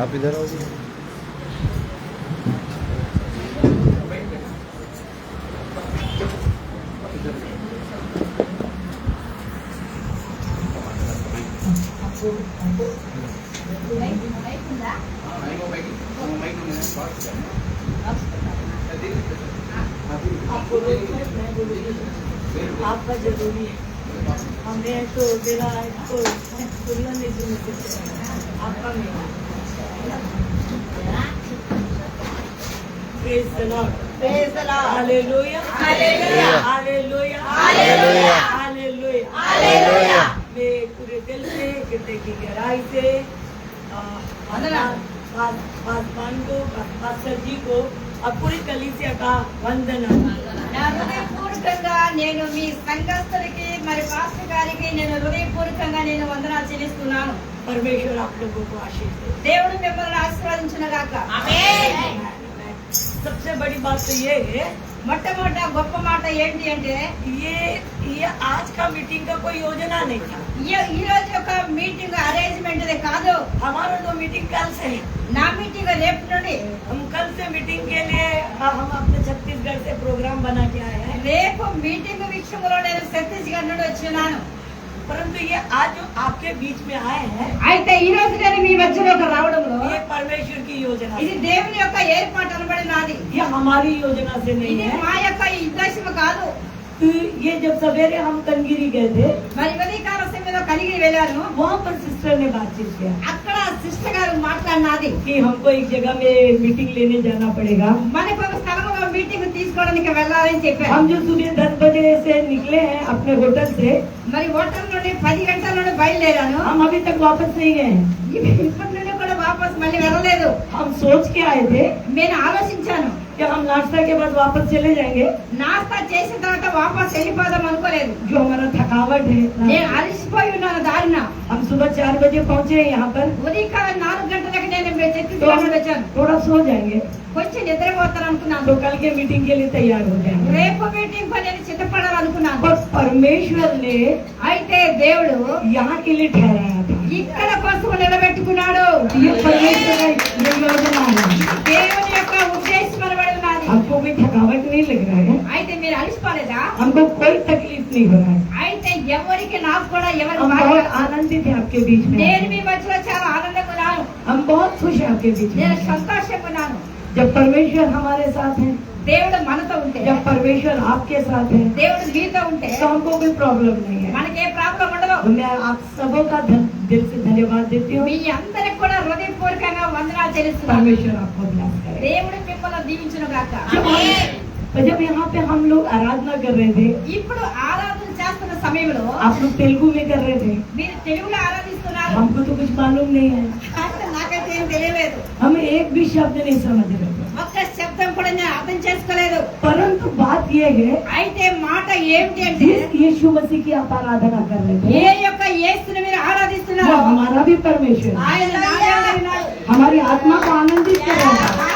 आप इधर आओगे। आपका जरूरी है, हमें तो मेरा तो दुनिया में जो आपका मेरा Praise the Lord. Praise the Lord. Hallelujah. Hallelujah. Hallelujah. Hallelujah. Hallelujah. Hallelujah. मैं पूरे दिल से हृदय की गहराई से पासवान को, पास्टर जी को और पूरी कलीसिया का वंदना। నా హృదయపూర్వకంగా నేను మీ సంఘస్థులకి మరి పాస్టర్ గారికి నేను హృదయపూర్వకంగా నేను వందనాలు చెల్లిస్తున్నాను. परमेश्वर आप लोगों को आशीष दे। దేవుడు మిమ్మల్ని ఆశీర్వదించును గాక. आमीन। सबसे बड़ी बात तो ये है, మొట్టమొదట గొప్ప మాట ఏంటి అంటే ये आज का मीटिंग का कोई योजना नहीं था। ఈ రోజు యొక్క మీటింగ్ అరేంజ్మెంట్ కాదు. हमारा तो मीटिंग कल से है। నా మీటింగ్ రేపు నుండి. हम कल से मीटिंग के लिए हम अपने छत्तीसगढ़ से प्रोग्राम बना के आए हैं। రేపు మీటింగ్ విషయంలో నేను ఛత్తీస్గఢ్ నుండి వచ్చినాను. परंतु ये आज जो आपके बीच में आए हैं, అయితే ఈ రోజు నేను మీ మధ్యలోకి రావడంలో ये परमेश्वर की योजना ఇది है। దేవుని యొక్క ఏర్పాటు అనబడినది. ये हमारी योजना से नहीं ఇది है। మా యొక్క ఉద్దేశం కాదు. तो ये जब सवेरे हम कंगिरी गए थे, మరి ఉదయకాల సమయంలో కలిగి వెళ్ళాను. वहाँ पर सिस्टर ने बातचीत किया అక్కడ సిస్టర్ గారు మాట్లాడినది कि हमको एक जगह में मीटिंग लेने जाना पड़ेगा। మనకు ఒక స్థలంలో మీటింగ్ తీసుకోవడానికి వెళ్ళాలని చెప్పారు. हम जो सुबह 10 बजे से निकले हैं अपने होटल से, మరి హోటల్ నుండి 10 గంటల నుండి బయలుదేరాను. हम अभी तक वापस नहीं गए हैं। ఇప్పటి నుండి కూడా వాపస్ మళ్ళీ వెళ్ళలేదు. हम सोच के आए थे నేను ఆలోచించాను कि हम नाश्ता के बाद वापस चले जाएंगे। నాస్తా చేసిన తర్వాత వాపస్ వెళ్ళిపోదాం అనుకోలేదు. जो हमारा थकावट है, నేను అలసిపోయి ఉన్నాను దారిన. हम सुबह 4 बजे पहुँचे हैं यहाँ पर, ఉదయకాలం 4 గంటలకు నేను तो ఛత్తీస్గఢ్ నుండి వచ్చాను. थोड़ा सो जाएंगे కొంచెం నిద్రపోతాను అనుకున్నాను. तो कल के मीटिंग के लिए तैयार हो जाएंगे। రేపు మీటింగ్ కు నేను సిద్ధపడాలనుకున్నాను. पर परमेश्वर ने అయితే దేవుడు यहाँ के लिए ठहराया था। ఇక్కడ కోసం నిలబెట్టుకున్నాడు. ये परमेश्वर का ये योजना है। దేవుని యొక్క ఉద్దేశం అనబడి ఉన్నది. आपको कोई थकावट नहीं लग रहा है, అయితే మీరు అలసిపోలేదా? हमको कोई तकलीफ नहीं हो रहा है। అయితే ఎవరికి నాకు కూడా ఎవరి हम बहुत आनंदित हैं आपके बीच నేను में। మీ మధ్యలో చాలా ఆనందంగా ఉన్నాను. हम बहुत खुश हैं आपके बीच నేను में। సంతోషంగా ఉన్నాను. जब परमेश्वर हमारे साथ है, దేవుడు మనతో ఉంటే, जब परमेश्वर आपके साथ है, దేవుడు మీతో ఉంటే तो हमको कोई प्रॉब्लम नहीं है। మనకి ఏ ప్రాబ్లం ఉండదు. तो मैं आप सबों का दिल से धन्यवाद देती हूँ। మీ అందరికి కూడా హృదయపూర్వకంగా వందనాలు చెల్లిస్తున్నాను. परमेश्वर आपको ब्लेस करे। దేవుడు మిమ్మల్ని దీవించును గాక. जब यहाँ पे हम लोग आराधना कर रहे थे, ఇప్పుడు ఆరాధన చేస్తున్న సమయంలో आप लोग तेलुगु में कर रहे थे, మీరు తెలుగులో ఆరాధిస్తున్నారు. हमको तो कुछ मालूम नहीं है। అంటే నాకైతే ఏం తెలియలేదు. हम एक भी शब्द नहीं समझ रहे थे। ఒక్క శబ్దం కూడా నేను అర్థం చేసుకోలేదు. परंतु बात ये है, అయితే మాట ఏమిటి అంటే जिस यीशु मसीह की आप आराधना कर रहे ఏ थे, యొక్క యేసుని మీరు वो ఆరాధిస్తున్నారు. हमारा भी परमेश्वर है। ఆయన నాదే ఉన్నాడు. हमारी आत्मा को आनंदित कर रहा था,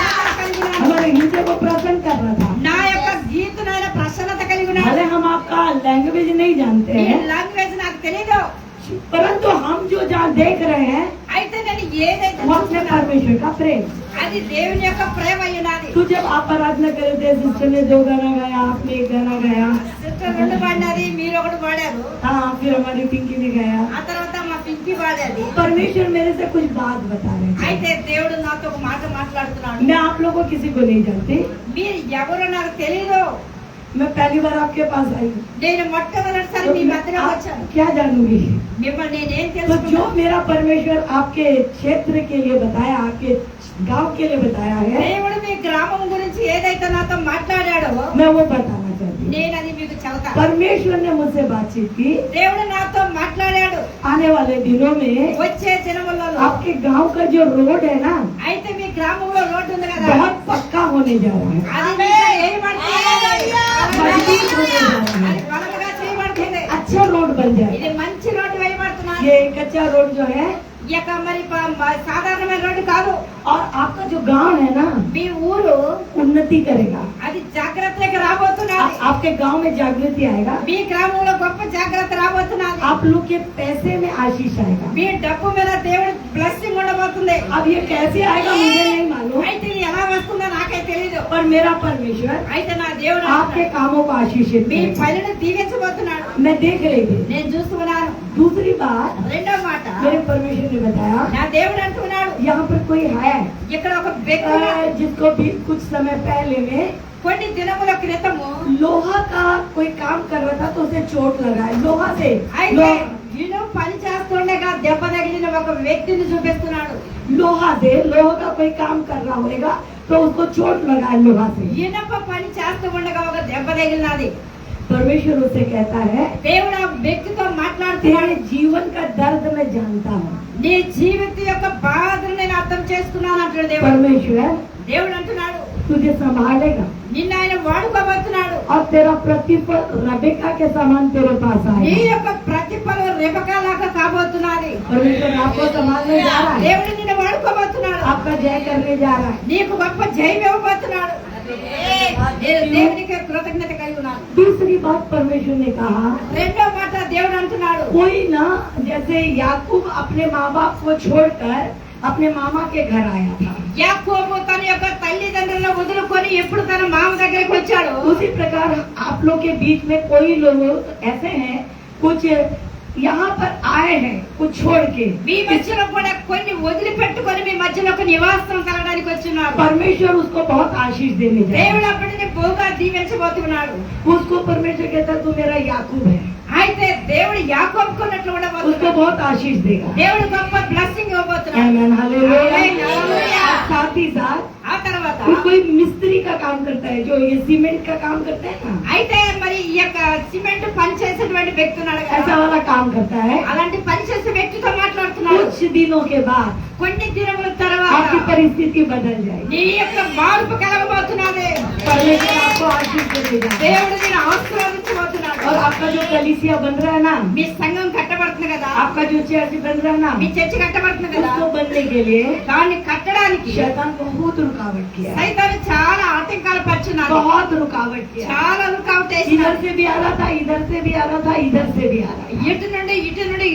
ఆయన కలిగి ఉన్నాడు. हमारे हृदय को प्रसन्न कर रहा था। నా యొక్క గీతను ఆయన ప్రసన్నత కలిగి ఉన్నాడు. भले हम आपका लैंग्वेज नहीं जानते ఈ हैं, లాంగ్వేజ్ నాకు తెలియదు. परंतु हम जो जहाँ देख रहे हैं అయితే నేను ఏదైతే वो अपने చూస్తున్నానో परमेश्वर का प्रेम। అది దేవుని యొక్క ప్రేమ అయి ఉన్నది. तो जब आप आराधना कर रहे थे, सिस्टर ने 2 गाना गाया, आपने 1 गाना गाया, సిస్టర్ 2 పాడినది, మీరు 1 పాడారు. हाँ फिर हमारी पिंकी ने गाया। ఆ తర్వాత మా పింకి పాడేది. परमेश्वर मेरे से कुछ बात बता रहे थे। అయితే దేవుడు నాతో ఒక మాట మాట్లాడుతున్నాడు. मैं आप लोगों को किसी को नहीं जानती, మీరు ఎవరో నాకు తెలియదు. मैं पहली बार आपके पास आई हूँ। నేను మొట్టమొదటిసారి तो మీ मैं మధ్యలోకి आप వచ్చాను. क्या जानूंगी? మిమ్మల్ని నేనేం तो जो తెలుసుకున్నాను? मेरा परमेश्वर आपके क्षेत्र के लिए बताया, आपके गांव के लिए बताया है, దేవుడు మీ గ్రామం గురించి ఏదైతే నాతో మాట్లాడాడో मैं वो बताना चाहती हूँ। నేను అది మీకు చెబుతాను. परमेश्वर ने मुझसे बातचीत की, దేవుడు నాతో మాట్లాడాడు. आने वाले दिनों में వచ్చే దినములలో आपके गांव का जो रोड है ना, అయితే మీ గ్రామంలో రోడ్డు ఉంది కదా, बहुत पक्का होने जा रहा है। అది మీకు చేయబడుతుంది. मजबूत होने जा रहा है। అది బలముగా చేయబడుతుంది. अच्छा रोड बन जाए। ఇది మంచి రోడ్డు వేయబడుతున్నది. ये कच्चा रोड जो है, ఈ యొక్క మరి సాధారణమైన రోడ్డు కాదు. और आपका जो गांव है ना, మీ ఊరు उन्नति करेगा। అది జాగ్రత్తగా రాబోతున్నది. आपके गांव में जागृति आएगा, మీ గ్రామంలో గొప్ప జాగ్రత్త రాబోతున్నది. आप लोग के पैसे में आशीष आएगा। మీ డబ్బు మీద దేవుడు బ్లెస్సింగ్ ఉండబోతుంది. अब ये कैसे आएगा मुझे नहीं मालूम, అయితే ఇది ఎలా వస్తుందో నాకే తెలియదు. पर मेरा परमेश्वर అయితే నా దేవుడు आपके कामों को आशीषित మీ करेगा। పనులను దీవించబోతున్నాడు. मैं देख रही थी। నేను చూస్తున్నాను. दूसरी बात రెండో మాట मेरे परमेश्वर ने बताया, నా దేవుడు అంటున్నాడు, यहाँ पर कोई है ఇక్కడ ఒక వ్యక్తి ఉన్నాడు. जिसको भी कुछ समय पहले में కొన్ని దినముల క్రితము लोहा का कोई काम कर रहा था तो उसे चोट लगा है, लोहा से అయితే నేను పని చేస్తుండగా దెబ్బ తగిలిన ఒక వ్యక్తిని చూపిస్తున్నాడు. लोहा का कोई काम कर रहा होगा तो उसको चोट लगा है लोहा से। ఇనప పని చేస్తూ ఉండగా ఒక దెబ్బ తగిలినది. परमेश्वर उसे कहता है, దేవుడు ఆ వ్యక్తితో మాట్లాడుతున్నాడు. तेरे जीवन का दर्द मैं जानता हूँ। నీ జీవిత యొక్క బాధను నేను అర్థం చేసుకున్నాను అంటాడు దేవుడు. परमेश्वर దేవుడు అంటున్నాడు, तुझे संभालेगा నిన్ను ఆయన వాడుకోబోతున్నాడు. और तेरा प्रतिफल रबेका के समान तेरे पास నీ आएगा। యొక్క ప్రతిఫలం రెబెకాలాగా కాబోతున్నది. परमेश्वर आपको संभालने जा रहा है, దేవుడు నిన్ను వాడుకోబోతున్నాడు. आपका जय करने जा रहा है। నీకు గొప్ప జయం ఇవ్వబోతున్నాడు. నేను దేవునికి కృతజ్ఞత కలిగి ఉన్నాను. दूसरी बात परमेश्वर ने कहा, రెండో మాట దేవుడు అంటున్నాడు, कोई ना जैसे याकूब अपने माँ बाप को छोड़कर अपने मामा के घर आया था, యాకోబు తన యొక్క తల్లిదండ్రులను వదులుకొని ఎప్పుడు తన మామ దగ్గరికి వచ్చాడు. उसी प्रकार आप लोग के बीच में कोई लोग ऐसे हैं, कुछ यहाँ पर आए हैं कुछ छोड़ के। మీ మధ్యలో కూడా కొన్ని వదిలిపెట్టుకొని మీ మధ్యలో ఒక నివాసం కలగడానికి వచ్చినారు. परमेश्वर उसको बहुत आशीष देने जा रहा దేవుడు అప్పటిని బహుగా దీవించబోతున్నాడు. है। उसको परमेश्वर कहता है, तू मेरा याकूब है, అయితే దేవుడు యాకోబుకున్నట్లు उसको ఉండబోతున్నాడు. बहुत आशीष देगा। దేవుడు గొప్ప బ్లెస్సింగ్ ఇవ్వబోతున్నాడు. आमीन, हालेलुया। आमीन, हालेलुया। साथ ही साथ ఆ తర్వాత कोई मिस्त्री का काम करता है, जो ये सीमेंट का काम करते हैं ना, అయితే మరి ఈ యొక్క సిమెంట్ పని చేసేటువంటి వ్యక్తి ఉన్నాడు కదా, ऐसा वाला काम करता है। అలాంటి పని చేసే వ్యక్తితో మాట్లాడుతున్నాడు. कुछ दिनों के बाद కొన్ని దినముల తర్వాత आपकी परिस्थिति बदल जाएगी। నీ యొక్క మార్పు కలగబోతున్నది. परमेश्वर आपको आशीष देगा। దేవుడు నేను ఆశీర్వదించబోతున్నాడు. और आपका जो कलीसिया बन रहा है ना, మీ సంఘం కట్టబడుతుంది కదా, आपका जो चर्च बन रहा है ना, మీ చర్చి కట్టబడుతుంది కదా, उसको बनने के लिए దాన్ని కట్టడానికి शैतान बहुत रुकावट किया, సైతాను చాలా ఆటంకాలు పరిచున్నాడు. बहुत रुकावट किया। చాలా రుకావట్ इधर వేసినాడు. से भी आ रहा था, इधर से भी आ रहा था, इधर से भी आ रहा था। ఇటు నుండి ఇటు నుండి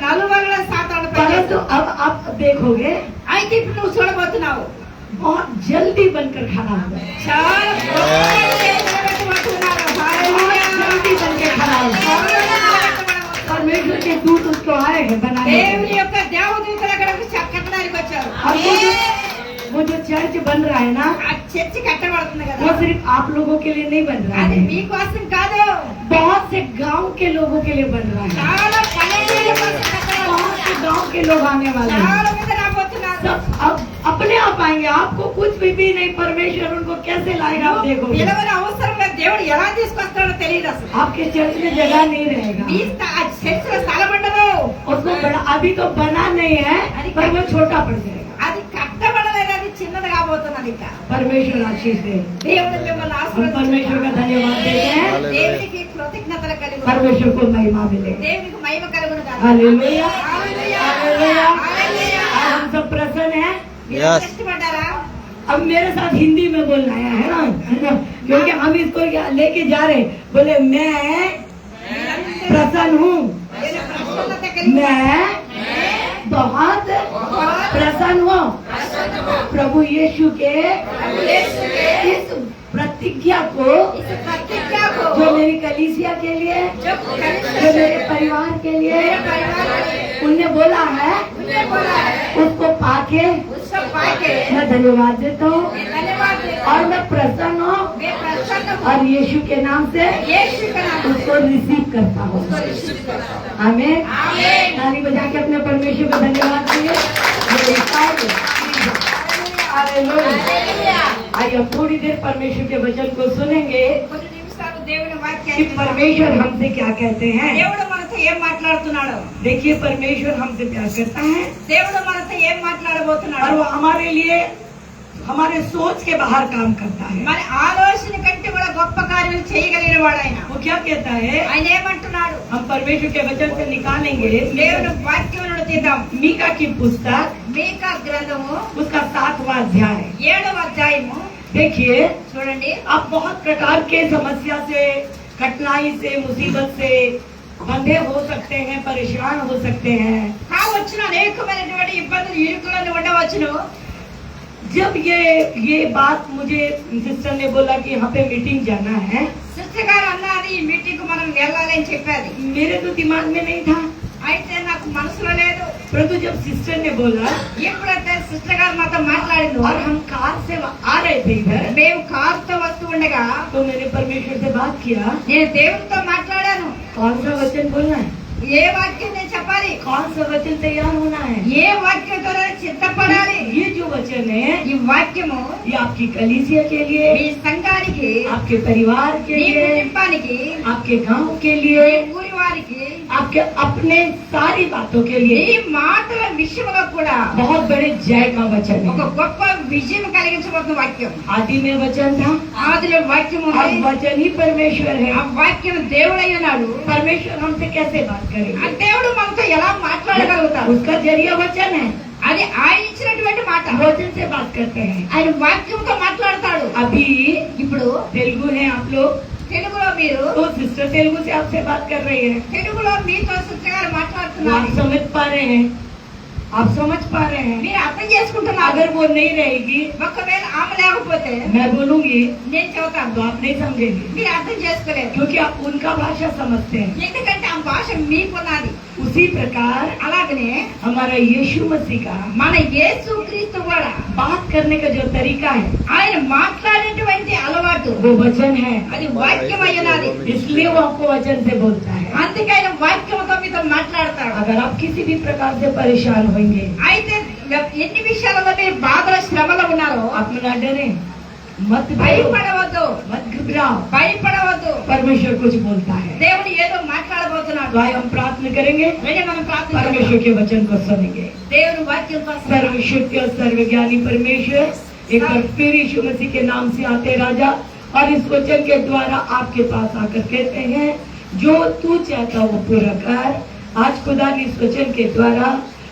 నలువైపులా సాతాను परंतु పనిచేస్తాడు. अब आप देखोगे అయితే ఇప్పుడు నువ్వు చూడబోతున్నావు, बहुत जल्दी बनकर खड़ा होगा, చాలా నిలబెట్టబోతున్నాడు. హల్లెలూయా. जल्दी बनकर खड़ा होगा। परमेश्वर के दूत उसको आए हैं बनाने के దేవుని लिए। యొక్క దేవదూతలు అక్కడ కట్టడానికి వచ్చారు. और वो जो चर्च बन रहा है ना, ఆ చర్చి కట్టబడుతుంది वो కదా, सिर्फ आप लोगों के लिए नहीं बन रहा అది है, మీకోసం కాదు, बहुत से गांव के लोगों के लिए बन रहा है। చాలా పల్లెటూళ్ళ కోసం కట్టబడుతుంది. बहुत से गांव के लोग आने वाले हैं। చాలా మంది రాబోతున్నారు. सब अब अपने आप आएंगे, आपको कुछ भी नहीं, परमेश्वर उनको कैसे लाएगा आप देखोगे। పిలవని అవసరం లేదు, దేవుడు ఎలా తీసుకొస్తాడో తెలియదు అసలు. आपके चर्च में जगह नहीं रहेगा, మీ ఆ చర్చిలో స్థలం ఉండదు. उसको बड़ा अभी तो बना नहीं है, पर वो छोटा पड़ जाएगा। అది కట్టబడలేదు, అది చిన్నది కాబోతున్నది. ఇంకా परमेश्वर आशीष दे। దేవుడు మిమ్మల్ని हम परमेश्वर का धन्यवाद देते हैं, దేవునికి కృతజ్ఞతలు కలిగి परमेश्वर को महिमा मिले। దేవునికి మహిమ కలుగును గాక. हालेलुया, హల్లెలూయా. हालेलुया। హల్లెలూయా. आज हम सब प्रसन्न हैं। మీరు ఇష్టపడ్డారా? अब मेरे साथ हिंदी में बोलना है ना, क्योंकि हम इसको लेके जा रहे हैं। बोले मैं प्रसन्न हूँ, నేను ప్రసన్నత కలిగి मैं बहुत प्रसन्न हूँ प्रभु यीशु के इस प्रतिज्ञा को, इस प्रतिज्ञा को जो मेरी कलीसिया के लिए, जो जो मेरे परिवार के लिए उनने बोला है, उसको पाके उसको पाके मैं धन्यवाद देता हूँ मैं धन्यवाद देता और हूँ। मैं प्रसन्न हूँ मैं प्रसन्न हूँ और यीशु के नाम से यीशु के नाम से उसको रिसीव करता हूँ। उसको रिसीव करता हूँ। आमीन। आमीन। ताली बजा के अपने परमेश्वर को धन्यवाद दीजिए। हालेलुया। आइए हम थोड़ी देर परमेश्वर के वचन को सुनेंगे కొన్ని నిమిషాలు దేవుని कि వాక్యాన్ని परमेश्वर हमसे क्या कहते हैं। దేవుడు మనతో ఏం మాట్లాడుతున్నాడు? देखिए परमेश्वर हमसे प्यार करता है దేవుడు మనతో ఏం और మాట్లాడబోతున్నాడు? वो हमारे लिए हमारे सोच के बाहर काम करता है। మన ఆలోచన కంటే కూడా గొప్ప కార్యాలు చేయగలిగిన వాడు ఆయన. वो क्या कहता है, ఆయన ఏమంటున్నాడు? हम परमेश्वर के वचन से निकालेंगे దేవుని వాక్యం నుండి తీద్దాం. मीका की पुस्तक మీకా గ్రంథము उसका 7वां अध्याय 7వ అధ్యాయము देखिए, చూడండి आप बहुत प्रकार के समस्या से, कठिनाई से, मुसीबत से बंधे हो सकते हैं, परेशान हो सकते हैं। కావచ్చును అనేకమైనటువంటి ఇబ్బందులు ఇరుకులను ఉండవచ్చును जब ये बात मुझे सिस्टर ने बोला कि यहाँ पे मीटिंग जाना है, సిస్టర్ గారు అన్నది ఈ మీటింగ్ కు మనం వెళ్ళాలి అని చెప్పాది मेरे तो दिमाग में नहीं था। అయితే నాకు మనసులో లేదు परंतु जब सिस्टर ने बोला ఎప్పుడైతే సిస్టర్ గారు నాతో మాట్లాడిందో और हम कार से आ रहे थे इधर, మేము కారుతో వస్తూ ఉండగా तो मैंने परमेश्वर से बात किया, నేను దేవునితో మాట్లాడాను कौन सा वचन बोलना है, ఏ వాక్యం నేను చెప్పాలి कौन सा वचन तैयार होना है। ఏ వాక్యంతో సిద్ధపడాలి ये जो वचन है, ఈ వాక్యము ये आपकी कलीसिया के మీ लिए, సంఘానికి आपके परिवार के మీ लिए, కుటుంబానికి आपके गांव के మీ लिए, ఊరి వారికి आपके अपने सारी बातों के ఈ लिए మాటల విషయంలో కూడా बहुत बड़े जय का वचन ఒక है। గొప్ప విజయం కలిగించబోతున్న వాక్యం आदि में वचन था ఆదిలో వాక్యం और ఉంది वचन ही परमेश्वर है। ఆ వాక్యం దేవుడై ఉన్నాడు परमेश्वर हमसे कैसे बात ఆ करेंगे, దేవుడు మనతో ఎలా మాట్లాడగలుగుతాడు उसका जरिया वचन है, అది ఆయన ఇచ్చినటువంటి మాట वचन से बात करते हैं। ఆయన వాక్యంతో మాట్లాడతాడు अभी ఇప్పుడు तेलुगु है आप लोग, తెలుగులో మీరు तो सिस्टर तेलुगु से आपसे बात कर रही है, తెలుగులో మీతో సిస్టర్ గారు तो మాట్లాడుతున్నారు आप समझ पा रहे हैं, आप समझ पा रहे हैं। మీరు అర్థం చేసుకుంటున్నారు अगर वो नहीं रहेगी, ఒకవేళ ఆమె లేకపోతే मैं बोलूंगी నేను చెబుతాను तो आप नहीं समझेंगे, మీరు అర్థం చేసుకోలేరు क्योंकि आप उनका भाषा समझते हैं। ఎందుకంటే ఆ భాష మీకున్నది उसी प्रकार అలాగనే हमारा यीशु मसीह का మన యేసు క్రీస్తు కూడా बात करने का जो तरीका है, ఆయన మాట్లాడేటువంటి అలవాటు वो वचन है, అది వాక్యం అయ్యున్నది इसलिए वो आपको वचन से बोलता है। అందుకే ఆయన వాక్యంతో మీతో మాట్లాడతాడు अगर आप किसी भी प्रकार से परेशान होंगे, అయితే ఎన్ని విషయాలలో మీరు బాధల శ్రమలో ఉన్నారో आप ना डरे, मत भयो, భయపడవద్దు मत घबराओ, భయపడవద్దు परमेश्वर कुछ बोलता है। దేవుడు ఏదో మాట్లాడబోతున్నాడు तो आइए हम प्रार्थना करेंगे, రండి మనం ప్రార్థన परमेश्वर के वचन को सुनेंगे। దేవుని వాక్యం కోసం सर्वशक्ति और सर्वज्ञानी परमेश्वर, एक बार फिर यीशु मसीह के नाम से आते राजा, और इस वचन के द्वारा आपके पास आकर कहते हैं जो तू चाहता वो पूरा कर। आज खुदा की इस वचन के द्वारा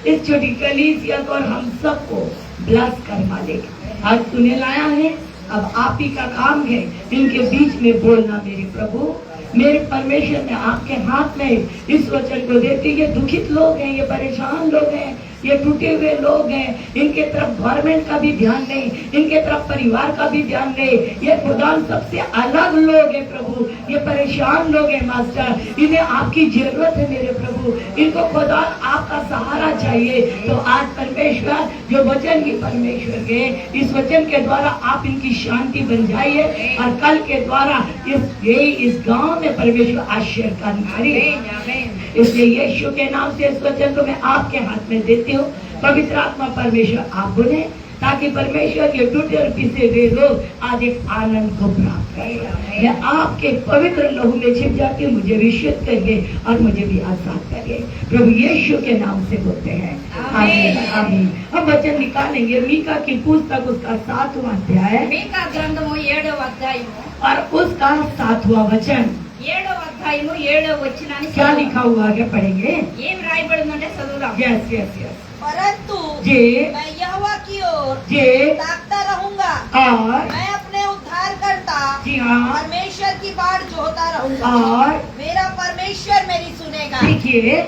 इस छोटी कलीसिया को और हम सबको ब्लस कर मालिक, आज तूने लाया है, अब आप ही का काम है इनके बीच में बोलना। मेरे प्रभु, मेरे परमेश्वर ने आपके हाथ में इस वचन को देते, ये दुखित लोग हैं, ये परेशान लोग हैं, ये टूटे हुए लोग हैं, इनके तरफ गवर्नमेंट का भी ध्यान नहीं, इनके तरफ परिवार का भी ध्यान नहीं, ये खुदा सबसे अलग लोग हैं प्रभु, ये परेशान लोग हैं मास्टर, इन्हें आपकी जरूरत है मेरे प्रभु, इनको खुदा आपका सहारा चाहिए। तो आज परमेश्वर जो वचन की परमेश्वर के इस वचन के द्वारा आप इनकी शांति बन जाइए, और कल के द्वारा इस गांव में परमेश्वर आश्चर्य कार्य करिए। इसलिए यीशु के नाम से इस वचन को मैं आपके हाथ में देती हूँ। पवित्र आत्मा परमेश्वर आप बोले, ताकि परमेश्वर के टूटे और पिसे हुए लोग आज एक आनंद को प्राप्त करें। मैं आपके पवित्र लहू में छिप जाती हूँ, मुझे विशुद्ध करिए और मुझे भी आजाद करिए। प्रभु यीशु के नाम से बोलते हैं, आमीन आमीन। अब वचन निकालेंगे मीका की पुस्तक, उसका 7वां अध्याय మీకా గ్రంథము 7వ అధ్యాయము और उसका 7वां वचन। 7వ అధ్యాయము 7వ వచనాన్ని क्या लिखा हुआ आगे पढ़ेंगे। ఏం రాయబడిందంటే చదువుదాం यस यस यस परंतु जी मैं यहोवा की ओर जी ताकता रहूंगा, और मैं अपने उद्धार करता जी हाँ परमेश्वर की बाट जोहता रहूंगा, और मेरा परमेश्वर मेरी सुनेगा। देखिए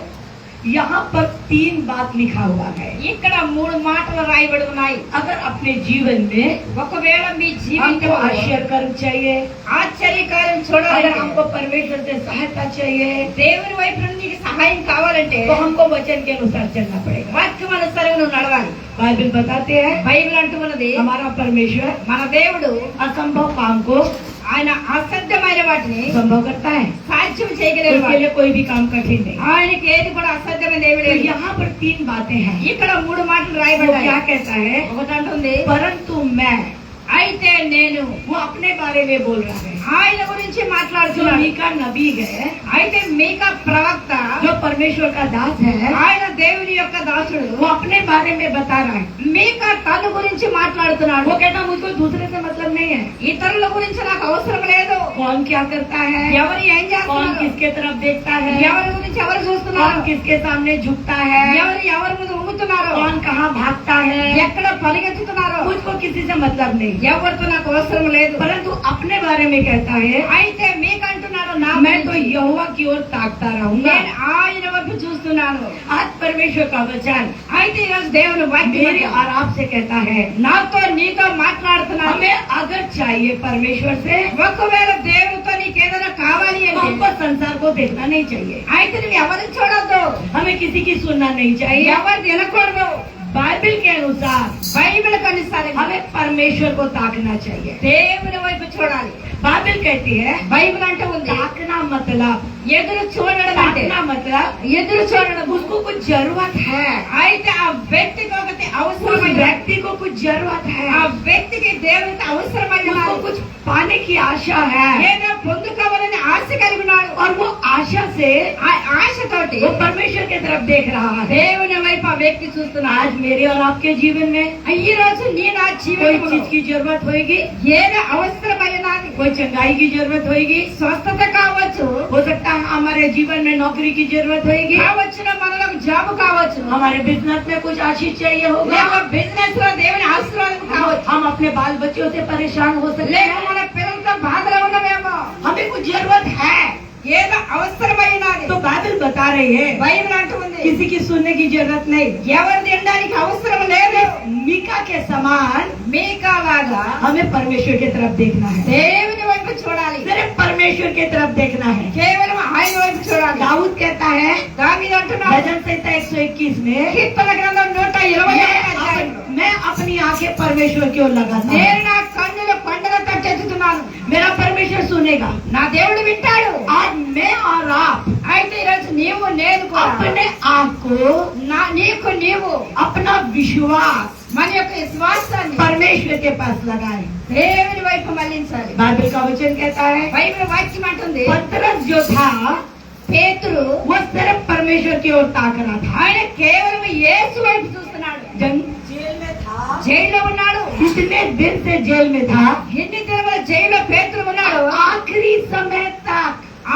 यहाँ पर 3 बात लिखा हुआ है। ఇక్కడ 3 మాటలు రాయబడి ఉన్నాయి अगर अपने जीवन में ఒకవేళ మీ हमको జీవితంలో आश्चर्य कर्म चाहिए, ఆశ్చర్యకార్యం अगर చూడాలంటే हमको परमेश्वर से सहायता चाहिए, దేవుని వైపు నుండి నీకు సహాయం కావాలంటే तो हमको वचन के अनुसार चलना पड़ेगा। వాక్యం అనుసారం నువ్వు నడవాలి। बाइबल बताते हैं బైబిల్ అంటూ ఉన్నది हमारा परमेश्वर మన దేవుడు असंभव काम को ఆయన అసాధ్యమైన వాటిని संभव करता है, సాధ్యం उसके చేయగలిగిన लिए कोई भी काम कठिन नहीं। ఆయనకి ఏది కూడా అసాధ్యమైన ఏమీ तो లేదు। यहाँ पर 3 बातें हैं। ఇక్కడ 3 మాటలు वो రాయబడ్డాయి। क्या कहता है, ఒకటి అంటుంది परंतु मैं, అయితే నేను वो अपने बारे में बोल रहा है। ఆయన గురించి जो మాట్లాడుతున్నాడు. मीका नबी है, అయితే మీకా ప్రవక్త जो परमेश्वर का दास है, ఆయన దేవుని యొక్క దాసుడు. वो अपने बारे में बता रहा है। మీకా తన గురించి మాట్లాడుతున్నాడు. वो कहता मुझको दूसरे से मतलब नहीं है, ఇతరుల గురించి నాకు అవసరం లేదు. कौन क्या करता है, ఎవరు ఏం कौन చేస్తున్నారు, किसके तरफ देखता है, ఎవరి గురించి ఎవరు कौन చూస్తున్నారు, किसके सामने झुकता है, ఎవరు ఎవరి ముందు ఉంగుతున్నారు, कौन कहाँ भागता है, ఎక్కడ పరిగెత్తుతున్నారు, मुझको किसी से मतलब नहीं, ఎవరితో నాకు అవసరం లేదు. परंतु अपने बारे में कहता है, అయితే మీకు అంటున్నాడు నా मैं तो గురించి. यहोवा की ओर ताकता रहूंगा। నేను ఆయన వైపు చూస్తున్నాను. आज परमेश्वर का वचन అయితే ఈరోజు దేవుని వాక్యం मेरे और आपसे कहता है, నాతో నీతో మాట్లాడుతున్నాను. हमें अगर चाहिए परमेश्वर से, ఒకవేళ దేవునితో నీకేదైనా కావాలి तो అంటే हमको संसार को देखना नहीं चाहिए, అయితే నువ్వు ఎవరిని చూడొద్దు, हमें किसी की सुनना नहीं चाहिए। ఎవరిని వినకూడదు. बाइबल के अनुसार బైబిల్ కనిసారి हमें परमेश्वर को ताकना चाहिए। దేవుని వైపు చూడాలి. बाइबल कहती है, బైబిల్ అంటే ఉంది ताकना मतलब, ఎదురు చూడడం అంటే ताकना मतलब ఎదురు చూడడం. उसको कुछ जरूरत है, అయితే ఆ వ్యక్తికి ఒకటి उस అవసరమైన व्यक्ति को कुछ जरूरत ఆ है, వ్యక్తికి దేవునికి అవసరమైన उसको कुछ पाने की आशा है, ఏదో పొందుకోవాలని ఆశ కలిగి ఉన్నాడు. और वो आशा से ఆ ఆశతోటి वो परमेश्वर की तरफ देख रहा है। దేవుని వైపు ఆ వ్యక్తి చూస్తున్నాడు. आज मेरे और आपके जीवन में ఈ రోజు నీ నా कोई జీవితంలో चीज की जरूरत होगी, ఏదో అవసరమైనది, कोई चंगाई की जरूरत होगी, స్వస్థత కావచ్చు, हो सकता है हमारे जीवन में नौकरी की जरूरत होगी, కావచ్చు మనలకు జాబ్ కావచ్చు, हमारे बिजनेस में कुछ आशीष चाहिए होगा, లేక బిజినెస్ లో దేవుని ఆశీర్వాదం కావచ్చు, हम अपने बाल बच्चों से परेशान हो सकते లేక हैं, మన పిల్లలతో బాధలో ఉన్నామేమో. हमें कुछ जरूरत है। ఏదో అవసరమైనది तो बाइबल बता रही है, బైబిల్ అంటుంది किसी की सुनने की जरूरत नहीं। ఎవరు తినడానికి అవసరం లేదు. मीका के समान మీకా లాగా हमें परमेश्वर की तरफ देखना है, దేవుని వైపు చూడాలి, सिर्फ परमेश्वर की तरफ देखना है। కేవలం ఆయన వైపు చూడాలి. दाऊद कहता है, దావీదు అంటున్నాడు भजन संहिता 121 में, కీర్తన గ్రంథం 120 मैं अपनी आंखें परमेश्वर की ओर लगाता हूं। నేను నా కన్నుల పండుగ తట్టెత్తుతున్నాను. मेरा परमेश्वर सुनेगा। నా దేవుడు వింటాడు. आज मैं और आप అయితే ఈరోజు నీవు నేను కూడా अपने आप को, నీకు నీవు अपना विश्वास మన యొక్క విశ్వాసాన్ని परमेश्वर के पास लगाए। దేవుని వైపు మళ్లించాలి. बाइबल का वचन कहता है, బైబిల్ వాక్యం అంటుంది पतरस जो था పేతురు वो सिर्फ परमेश्वर की ओर ताक रहा था। ఆయన కేవలం యేసు వైపు చూస్తున్నాడు. जेल में था, జైల్లో ఉన్నాడు. कितने दिन से जेल में था, ఎన్ని దినముల జైల్లో పేతురు ఉన్నాడు. आखिरी समय तक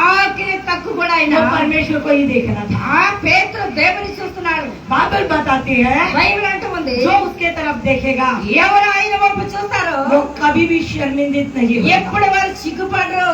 ఆఖరి తక్కు కూడా ఆయన वो परमेश्वर को ही देख रहा था। ఆ పేతురు దేవుని చూస్తున్నాడు. बाइबल बताती है, బైబిల్ అంటుంది जो उसके तरफ देखेगा ఎవరు ఆయన వైపు చూస్తారో वो कभी भी शर्मिंदित नहीं होगा। ఎప్పుడు వారు సిగ్గుపడరు.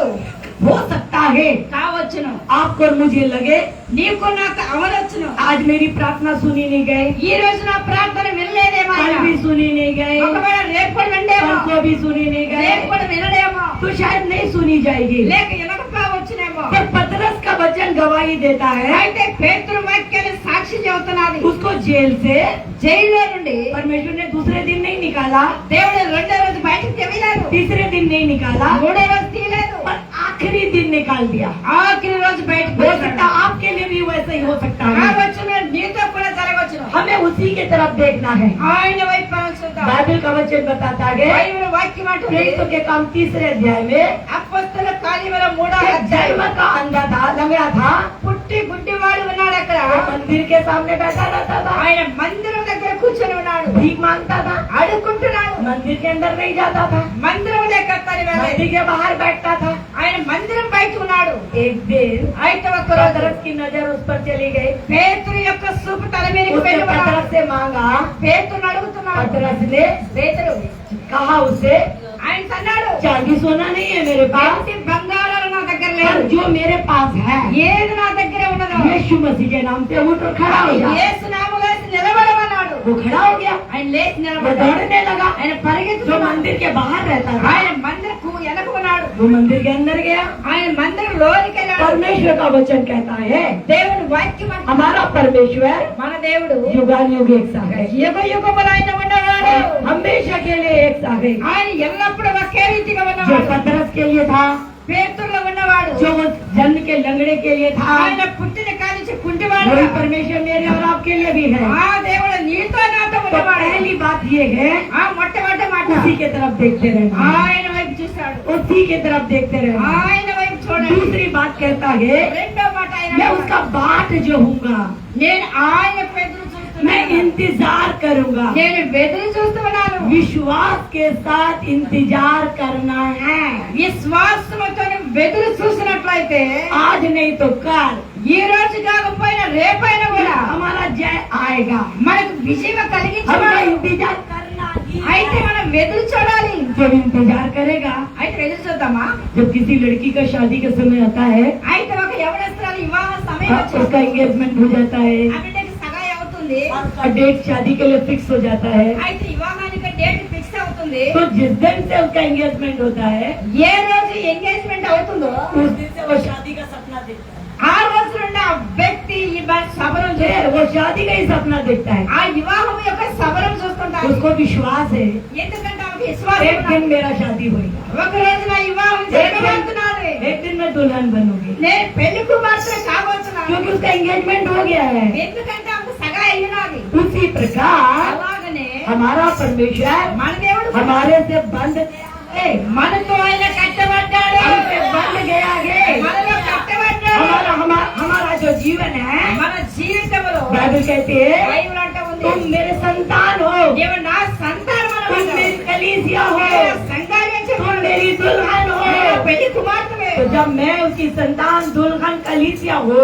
हो सकता है కావచ్చును आपको और मुझे लगे నీకు నాకు అవనొచ్చును. आज मेरी प्रार्थना सुनी नहीं गई, ఈ రోజు నా ప్రార్థన వినలేదేమో, कल भी सुनी नहीं गई, ఒకవేళ రేపు కూడా వినడేమో, परसों भी सुनी नहीं రేపు गई, కూడా వినడేమో, तो शायद नहीं सुनी जाएगी। లేక వినకపోవచ్చునేమో. पर पतरस का वचन गवाही देता है, అయితే పేతురు వాక్యాన్ని సాక్షి చెబుతున్నది. उसको जेल से జైల్లో నుండి परमेश्वर ने दूसरे दिन नहीं निकाला, దేవుడు రెండో రోజు బయటకు తెవిలేదు, तीसरे दिन नहीं निकाला, మూడో రోజు తీయలేదు, पर आखिरी दिन निकाल दिया। ఆఖరి రోజు బయటకు हो सकता है आपके लिए भी वैसा ही हो सकता है। కావచ్చును, నీతో కూడా జరగవచ్చును. हमें उसी की तरफ देखना है। ఆయన వైపు మనం చూద్దాం. बाइबल का वचन बताता है, బైబిల్ వాక్యం అంటుంది प्रेरितों के काम 3 अध्याय में, అపొస్తలుల కార్యముల 3వ एक అధ్యాయం जन्म का अंधा था, लंगड़ा था, పుట్టి గుడ్డివాడు ఉన్నాడు. అక్కడ वो मंदिर के सामने बैठा रहता था, ఆయన మందిరం దగ్గర కూర్చొని ఉన్నాడు, भीख मांगता था, అడుక్కుంటున్నాడు. मंदिर के अंदर नहीं जाता था, మందిరం దగ్గర मंदिर के बाहर बैठता था। ఆయన మందిరం బయట ఉన్నాడు. एक दिन అయితే ఒకరోజు पतरस की नजर उस पर चली गई, పేతురు యొక్క చూపు తల మీదకి उसने వెళ్ళి पतरस से मांगा, పేతురు అడుగుతున్నాడు. पतरस ने పేతురు कहा उसे, ఆయన అన్నాడు, चांदी सोना नहीं है मेरे पास, ఎట్టి బంగారాలు నా దగ్గర पर లేదు, जो मेरे पास है ఏది నా దగ్గర ఉన్నదో यीशु मसीह के नाम पे उठ और खड़ा हो गया। యేసు నామములో నిలబడమన్నాడు. वो खड़ा हो गया, ఆయన లేచి वो నిలబడ్డాడు. दौड़ने लगा। ఆయన जो పరిగెత్తుతున్నాడు. मंदिर के बाहर रहता था, ఆయన మందిరకు వెనకున్నాడు. वो मंदिर के अंदर गया। ఆయన మందిరం లోనికి వెళ్ళాడు. परमेश्वर का वचन कहता है, దేవుని వాక్యం అంటుంది, हमारा परमेश्वर మన దేవుడు युगानुयुग एक सा है, యుగ యుగములు ఆయన ఉన్నవాడు. हमेशा के लिए एक सा है। ఆయన ఎల్లప్పుడూ ఒకే రీతిగా जो ఉన్నవాడు. पतरस के लिए था, పేతురులో ఉన్నవాడు, जो वो जन्म के लंगड़े के लिए था, ఆయన పుట్టిన కానించి కుంటివాడు. वही परमेश्वर मेरे और आपके लिए भी है। ఆ దేవుడు నీతో నాతో तो ఉన్నవాడు. पहली बात ये है, ఆ మొట్టమొదటి మాట उसी के तरफ देखते रहना। ఆయన వైపు చూసి చూశాడు. उसी की तरफ देखते रहे. ఆయన వైపు చూడండి. दूसरी बात कहता है, రెండో మాట ఆయన मैं उसका बाट जो हूँगा, నేను ఆయన ఎదురు मैं చూస్తున్నాను. इंतजार करूंगा. నేను ఎదురు చూస్తున్నాను. विश्वास के साथ इंतजार करना है. విశ్వాసంతో ఎదురు చూసినట్లయితే आज नहीं तो कल ఈ రోజు కాకపోయినా రేపైనా కూడా हमारा जय आएगा. మనకు విజయం हमको కలిగించవాలి. इंतजार करना ही అయితే है. మనం ఎదురు చూడాలి. जब इंतजार करेगा, అయితే ఎదురు చూద్దామా? जब किसी लड़की का शादी का समय आता है, అయితే ఒక యవనస్తురాలు వివాహ సమయం उसका వచ్చింది. एंगेजमेंट हो जाता है, ఆ బిడ్డకి సగాయి అవుతుంది. उसका डेट शादी के लिए फिक्स हो जाता है. అయితే వివాహానికి డేట్ ఫిక్స్ అవుతుంది. तो जिस दिन से उसका एंगेजमेंट होता है, ఏ రోజు ఎంగేజ్మెంట్ అవుతుందో उस दिन से वो शादी का सपना देखता है. ఆ రోజు నుండి ఆ వ్యక్తి ఈ సబరం చేయాలి. वो शादी का ही सपना देखता है. ఆ వివాహం యొక్క సబరం చూస్తుంటాడు. उसको विश्वास है, ఎందుకంటే ఆమెకు విశ్వాసం एक दिन ఉన్నది. मेरा शादी होगा, ఒక రోజు నా వివాహం జరగబోతున్నది. एक दिन मैं दुल्हन बनूंगी. నేను పెళ్లి కుమార్తె కాబోతున్నాను. क्योंकि उसका एंगेजमेंट हो गया है. ఎందుకంటే ఆమెకు సగా అయినది. उसी प्रकार అలాగనే हमारा परमेश्वर మన దేవుడు हमारे से बंध गया है, మనతో ఆయన కట్టబడ్డాడు. हमसे बंध गया है. మనలో కట్టబడ్డాడు. हमारा जो जीवन है, మన జీవితంలో बाइबल कहती है, బైబిల్ అంటూ ఉంది, तुम मेरे संतान हो, నీవు నా సంతానం तुम అన్నమాట. मेरी कलीसिया हो, నీవు సంఘాన్ని तुम చెప్పాడు. मेरी दुल्हन నీవు हो. పెళ్లి కుమార్తెవే. तो जब मैं उसकी संतान दुल्हन कलीसिया हो,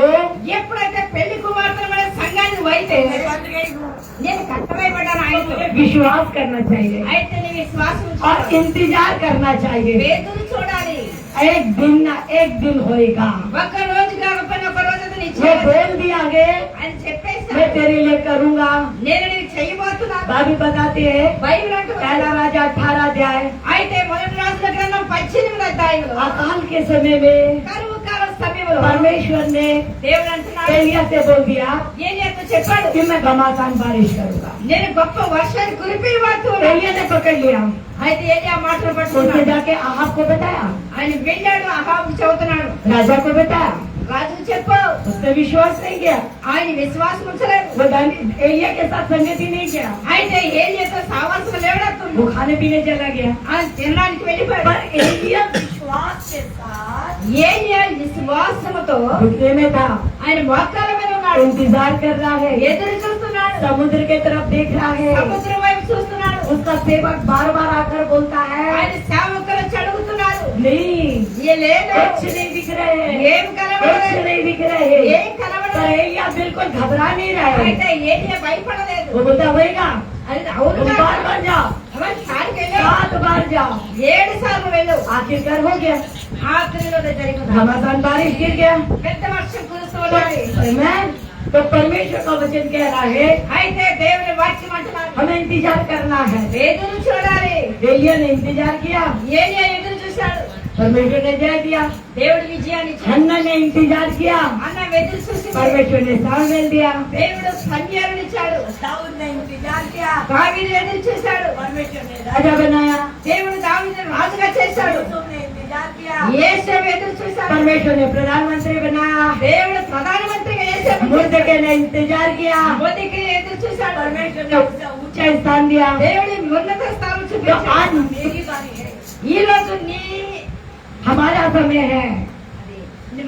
ఎప్పుడైతే పెళ్లి కుమార్తె మన సంఘాన్ని వైతే నేను కట్టబడ్డాను ఆయనతో. विश्वास करना चाहिए అయితే నీ విశ్వాసం और ఉంచాలి. इंतजार करना चाहिए. ఎదురు చూడాలి. एक दिन ना एक दिन होएगा. ఒక్క రోజు కాకపోయినా ఒక రోజు అతను वो ఇచ్చాడు. बोल दिया आगे, ఆయన చెప్పేసి मैं तेरे लिए करूंगा. నేను నీకు చేయబోతున్నాను. बाइबल बताती है, బైబిల్ అంటూ पहला राजा 18 अध्याय, అయితే మొదటి రాజుల గ్రంథం 18 అధ్యాయంలో अकाल के समय में కరువు కాల సమయంలో परमेश्वर ने దేవుడు అంటున్నాడు, एलिया से बोल दिया ఏలియాతో చెప్పాడు, कि मैं घमासान बारिश करूंगा. నేను గొప్ప వర్షాన్ని కురిపివ్వబోతున్నాను. एलिया ने पकड़ लिया, అయితే ఏలియా మాటలు उसने పట్టుకున్నాడు. जाके अहाब को बताया, ఆయన వెళ్ళాడు, అహాబు చదువుతున్నాడు. राजा को बताया, రాజు చెప్పు. उसने विश्वास नहीं किया. ఆయన విశ్వాసం ఉంచలేదు. वो एलिया के साथ संगति नहीं किया, అయితే ఏలియాతో సావాసం లేవడతుంది. वो खाने पीने चला गया. ఆయన తినడానికి వెళ్ళిపోయాడు. पर एलिया विश्वास के साथ ఏలియా విశ్వాసముతో घुटने में था, ఆయన మోకాళ్ళ మీద ఉన్నాడు. इंतजार कर रहा है, ఎదురు చూస్తున్నాడు. समुद्र के तरफ देख रहा है. సముద్రం వైపు చూస్తున్నాడు. उसका सेवक बार बार आकर बोलता है, ఆయన సేవకులు చదువుతున్నారు. नहीं ఏ లేదు, कुछ नहीं दिख रहे हैं, ఏం कुछ కనబడలేదు, नहीं दिख रहे हैं. ఏం पर కనబడలేదు. एलिया बिल्कुल घबरा नहीं रहा है. అయితే ఏలియా భయపడలేదు. वो बोलता होएगा, అది అవును तुम बार बार जाओ, అవన్నీ సారికి వెళ్ళు. 7 बार जाओ. 7 సార్లు వెళ్ళు. आखिरकार हो गया, ఆఖరిలో జరిగింది. घमासान बारिश गिर गया. పెద్ద వర్షం కురుస్తున్నది. Amen. तो परमेश्वर का वचन कह रहा है, అయితే దేవుని వాక్యం అంటున్నారు, हमें इंतजार करना है. ఎదురు చూడాలి. एलिया ने इंतजार किया, ఏలియా ఎదురు చూశాడు. परमेश्वर ने जय दिया. దేవుడు విజయాన్ని ఇచ్చాడు. हन्ना ने इंतजार किया, అన్న ఎదురు చూసి परमेश्वर ने सामवेल दिया. దేవుడు సంధ్యాలను ఇచ్చాడు. दाऊद ने इंतजार किया, దావీదు ఎదురు చూశాడు. परमेश्वर ने राजा बनाया. దేవుడు దావీదును రాజుగా చేశాడు. यूसुफ ने इंतजार किया, యేసేపు ఎదురు చూశాడు. परमेश्वर ने प्रधानमंत्री बनाया. దేవుడు ప్రధానమంత్రిగా యేసేపు मुर्दके ने इंतजार किया, మోదీకి ఎదురు చూశాడు. परमेश्वर ने उसे ऊंचा स्थान दिया. దేవుడి ఉన్నత స్థానం तो చూపించాడు. आज मेरी बारी है, ఈ రోజు నీ हमारा समय है.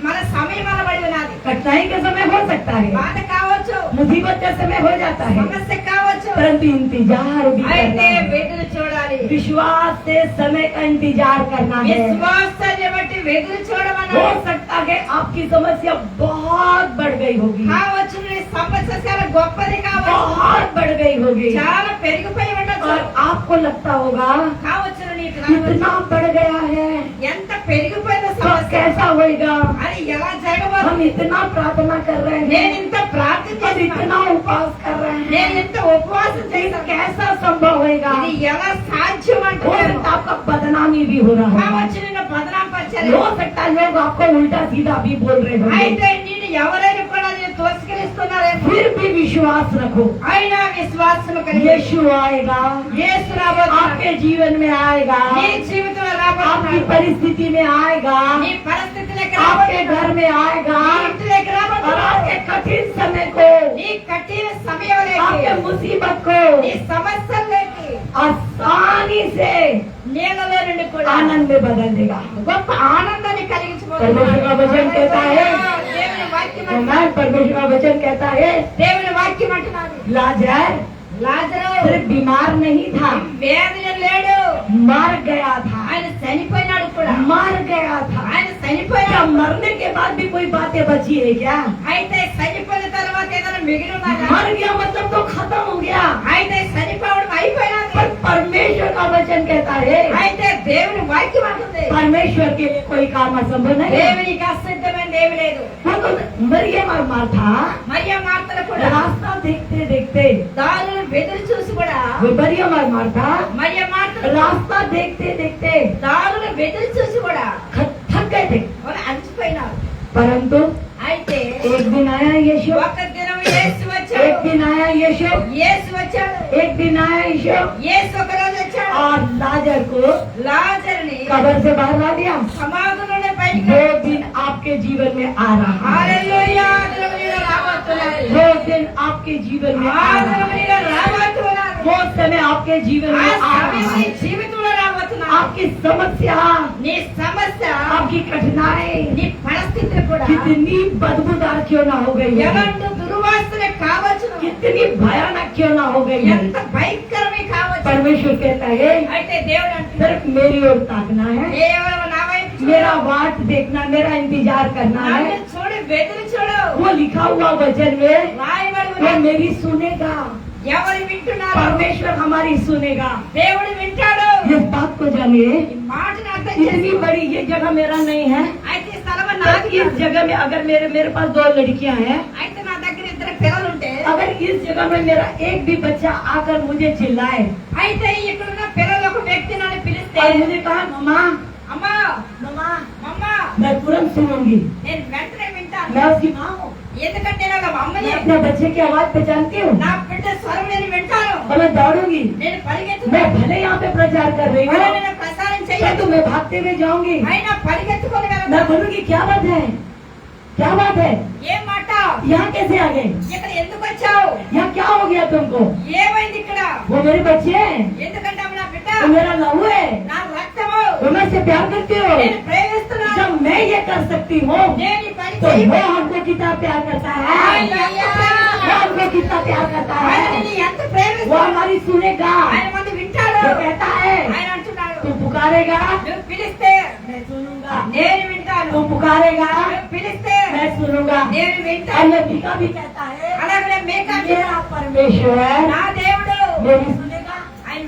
మన సమయం అనబడి ఉన్నది. कठिनाई का समय हो सकता है, బాధ కావచ్చు, मुसीबत का समय हो जाता है, సమస్య కావచ్చు, परंतु इंतजार भी అయితే करना है. ఎదురు చూడాలి. विश्वास से समय का इंतजार करना है. విశ్వాసాన్ని బట్టి ఎదురు చూడమని हो सकता है आपकी समस्या बहुत बढ़ गई होगी, కావచ్చు. నీ సమస్య చాలా గొప్పది కావచ్చు, बहुत बढ़ गई होगी, చాలా పెరిగిపోయి ఉండొచ్చు. और आपको लगता होगा కావచ్చు నీకు రావచ్చు. इतना बढ़ गया है, ఎంత పెరిగిపోయిన तो సమస్య कैसा होएगा. అది ఎలా हम జరగబోతుంది. इतना प्रार्थना कर रहे నేను हैं, ఇంత ప్రార్థన हम చేస్తున్నాను, इतना उपवास कर रहे నేను हैं, ఇంత ఉపవాసం तो చేశాను, कैसा संभव होएगा. ఇది ఎలా సాధ్యం हो అంటున్నాను. सकता है आपका बदनामी भी हो रहा है, కావచ్చు నిన్ను బదనాం పరిచారు. हो सकता है लोग आपको उल्टा सीधा भी बोल रहे होंगे. అయితే నేను ఎవరైనా కూడా నేను తోస్కరిస్తున్నారేమో. फिर भी विश्वास रखो, అయినా విశ్వాసం కలిగి यीशु आएगा, యేసు రాబోతున్నాడు. आपके जीवन में आएगा, నీ జీవితంలో आपकी రాబోతున్నాడు. परिस्थिति में आएगा, నీ పరిస్థితులకు आपके రాబోతున్నాడు. घर में आएगा, నీ ఇంటిలోకి और రాబోతున్నాడు. आपके कठिन समय को, నీ కఠిన సమయంలోకి, आपके मुसीबत को నీ సమస్యల్లోకి आसानी से నీళ్ళలో నుండి కూడా आनंद में बदल देगा। గొప్ప ఆనందాన్ని परमेश्वर का కలిగించబోతున్నాడు वचन कहता है, దేవుని వాక్యం मैं परमेश्वर का वचन कहता है, దేవుని వాక్యం అంటున్నాడు लाजर లాజరు सिर्फ बीमार नहीं था, వేదన లేడు मर गया था, ఆయన చనిపోయినాడు కూడా मर गया था। ఆయన क्या చనిపోయినాడు मरने के बाद भी कोई बातें बची है क्या? అయితే చనిపోయిన తర్వాత ఏదైనా మిగిలి ఉన్నదా मर गया मतलब तो खत्म हो गया। అయితే చనిపోవడం అయిపోయినది पर परमेश्वर का वचन कहता है, అయితే దేవుని వాక్యం అంటుంది परमेश्वर के लिए कोई काम असंभव नहीं है। దేవునికి అసాధ్యమైనది ఏమీ లేదు वो तो मरियम और मार्था మరియ మార్తలు కూడా रास्ता देखते देखते, దారులను ఎదురు చూసి కూడా वो मरियम और मार्था మరియ మార్తలు रास्ता देखते देखते దారులను ఎదురు చూసి కూడా थक गए थे। వాళ్ళు అలసిపోయినారు परंतु అయితే एक दिन आया यीशु, ఒక దినం యేసు एक వచ్చాడు दिन आया यीशु, యేసు వచ్చాడు एक दिन आया यीशु యేసు ఒక రోజు వచ్చాడు और लाजर को లాజరుని कब्र से बाहर ला दिया। సమాధిలోనే బయటికి वो दिन आपके जीवन में आ रहा है, హల్లెలూయా దేవుని రాబోతున్నారు वो दिन आपके जीवन में आ रहा है, దేవుని రాబోతున్నారు वो समय आपके जीवन ఆ में आ रहा సమయం నీ है। జీవితంలో రాబోతున్నారు आपकी समस्या, నీ సమస్య आपकी कठिनाई నీ పరిస్థితులు కూడా कितनी बदबूदार क्यों ना हो गई है, ఎలాంటి దుర్వాసన కావచ్చు कितनी भयानक क्यों ना हो गई है। ఎంత భయంకరమే కావచ్చు परमेश्वर कहता है, అయితే దేవుడు అంటున్నాడు सिर्फ मेरी ओर ताकना है, కేవలం నా వైపు చూడు. मेरा वाट देखना, मेरा इंतजार करना నన్ను है। చూడు బెదిరి చూడు वो लिखा हुआ वचन में రాయబడి वो ఉన్నది. मेरी सुनेगा, ఎవరు వింటున్నారు परमेश्वर हमारी सुनेगा। దేవుడు వింటాడు इस बात को जानिए, ఈ మాటను అర్థం इतनी చేసుకో. बड़ी ये जगह मेरा नहीं है। అయితే ఈ స్థలం तो నాది इस जगह में अगर मेरे पास 2 लड़कियां हैं, అయితే నా దగ్గర ఇద్దరు పిల్లలు ఉంటే अगर इस जगह में मेरा एक भी बच्चा आकर मुझे चिल्लाए అయితే ఇక్కడున్న పిల్లలు ఒక వ్యక్తి నన్ను పిలిస్తే और मुझे कहा मम्मा అమ్మా मम्मा, అమ్మా मैं तुरंत सुनूंगी, నేను వెంటనే వింటాను मैं उसकी माँ हूँ, ఎందుకంటే నేను ఒక అమ్మని मैं अपने बच्चे की आवाज पहचानती हूँ నా బిడ్డ స్వరం నేను వింటాను और मैं दौड़ूंगी। నేను పరిగెత్తుతాను मैं भले यहाँ पे प्रचार कर रही हूँ, నేను ప్రసారం परंतु చేయను मैं भागते हुए जाऊंगी। అయినా పరిగెత్తుకొని मैं వెళ్తాను बोलूंगी क्या बात है, क्या बात है, ఏం మాట यहाँ कैसे आ गए, ఇక్కడ ఎందుకు వచ్చావు यहाँ क्या हो गया तुमको? ఏమైంది ఇక్కడ वो मेरे बच्चे हैं, ఎందుకంటే ఆమె నా బిడ్డ वो मेरा लहू है, నా రక్తము वो मैं से प्यार करती हूँ। నేను ప్రేమిస్తున్నాను जब मैं ये कर सकती हूँ నేను ఈ పని तो वो చేయబోతున్నాను. हमको कितना प्यार करता है, హల్లెలూయా. वो हमको कितना प्यार करता ఆయన है, నిన్ను ఎంత वो ప్రేమిస్తాడు हमारी सुनेगा। ఆయన మంది వింటాడు वो कहता है ఆయన అంటున్నాడు तू पुकारेगा నువ్వు పిలిస్తే मैं सुनूंगा, నేను వింటాను तू पुकारेगा నువ్వు పిలిస్తే मैं सुनूंगा। నేను और వింటాను नबी का भी कहता है అలాగే మేక मेरा परमेश्वर నా దేవుడు मेरी सुनेगा। ఆయన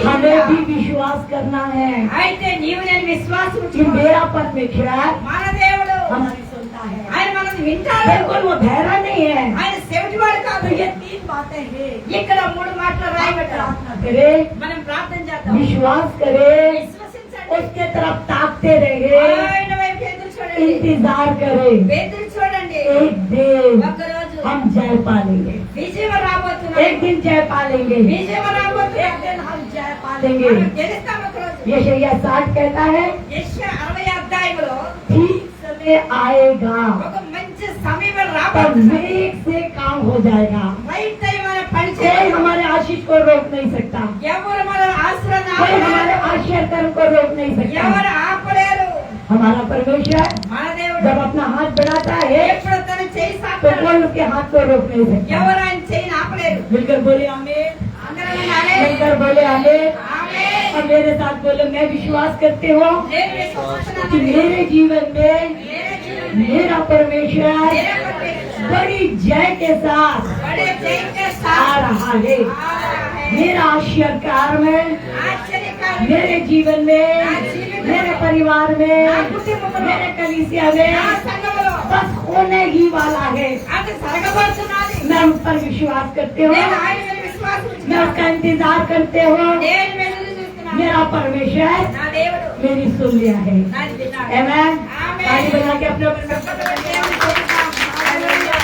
हमें भी వింటున్నాడు विश्वास करना है అయితే నీవు నేను విశ్వాసం कि ఉంచుకోవాలి. मेरा परमेश्वर మన దేవుడు हमारी सुनता है। ఆయన మనల్ని వింటాడు बिल्कुल वो बहरा नहीं है। ఆయన చెవిటివాడు तो కాదు ये 3 बातें हैं। ఇక్కడ 3 మాటలు రాయబడ్డారు प्रार्थना करे, మనం ప్రార్థన చేద్దాం विश्वास करे, విశ్వసించండి उसके तरफ ताकते रहे, ఆయన వైపు ఎదురు చూడండి इंतजार करे। ఎదురు చూడండి एक दिन ఒక్కరోజు हम जय पालेंगे, విజయం రాబోతున్నాడు एक दिन जय पालेंगे, విజయం రాబోతున్నాడు एक दिन हम जय पालेंगे। మనం గెలుస్తాం ఒకరోజు यशायाह 60 कहता है యెషయా 60 అధ్యాయంలో ठीक समय आएगा ఒక మంచి సమయం तब రాబోతుంది वेग से काम हो जाएगा। రైట్ టైం మన పని कोई చేయాలి हमारे आशीष को रोक नहीं सकता, ఎవరు మన ఆశ్రయం कोई हमारे आशीर्वाद को रोक नहीं सकता। ఎవరు ఆపలేరు हमारा परमेश्वर మన దేవుడు जब अपना हाथ बढ़ाता है ఎప్పుడు తన చేయి तो సాపుతాడు कोई उसके हाथ को रोक नहीं सकता। ఎవరు ఆయన చేయి ఆపలేరు मिलकर बोले आमीन, అందరూ అనాలి मिलकर बोले आमीन। ఆమేన్ और मेरे साथ बोले मैं विश्वास करती हूँ నేను कि విశ్వసిస్తున్నాను मेरे जीवन में मेरे जीवन में मेरा परमेश्वर मेरा परमेश्वर बड़ी जय के साथ बड़े जय के आ साथ रहा है। आ रहा है मेरा आश्चर्यकार में, आश्चर्यकारी मेरे जीवन में, मेरे परिवार में, मेरे कलीसिया में నా సంఘములో बस होने ही वाला है। అది జరగబోతున్నది मैं उस पर विश्वास करती हूँ, నేను ఆయన మీద విశ్వాసం मैं ఉంచుతున్నాను उसका इंतजार करते हूँ। నేను ఎదురు చూస్తున్నాను मेरा परमेश्वर నా దేవుడు मेरी सुन लिया है। నాది విన్నాడు आमीन। आमीन। ताली बजा के अपने ऊपर దేవుని స్తుతిద్దాం. హల్లెలూయా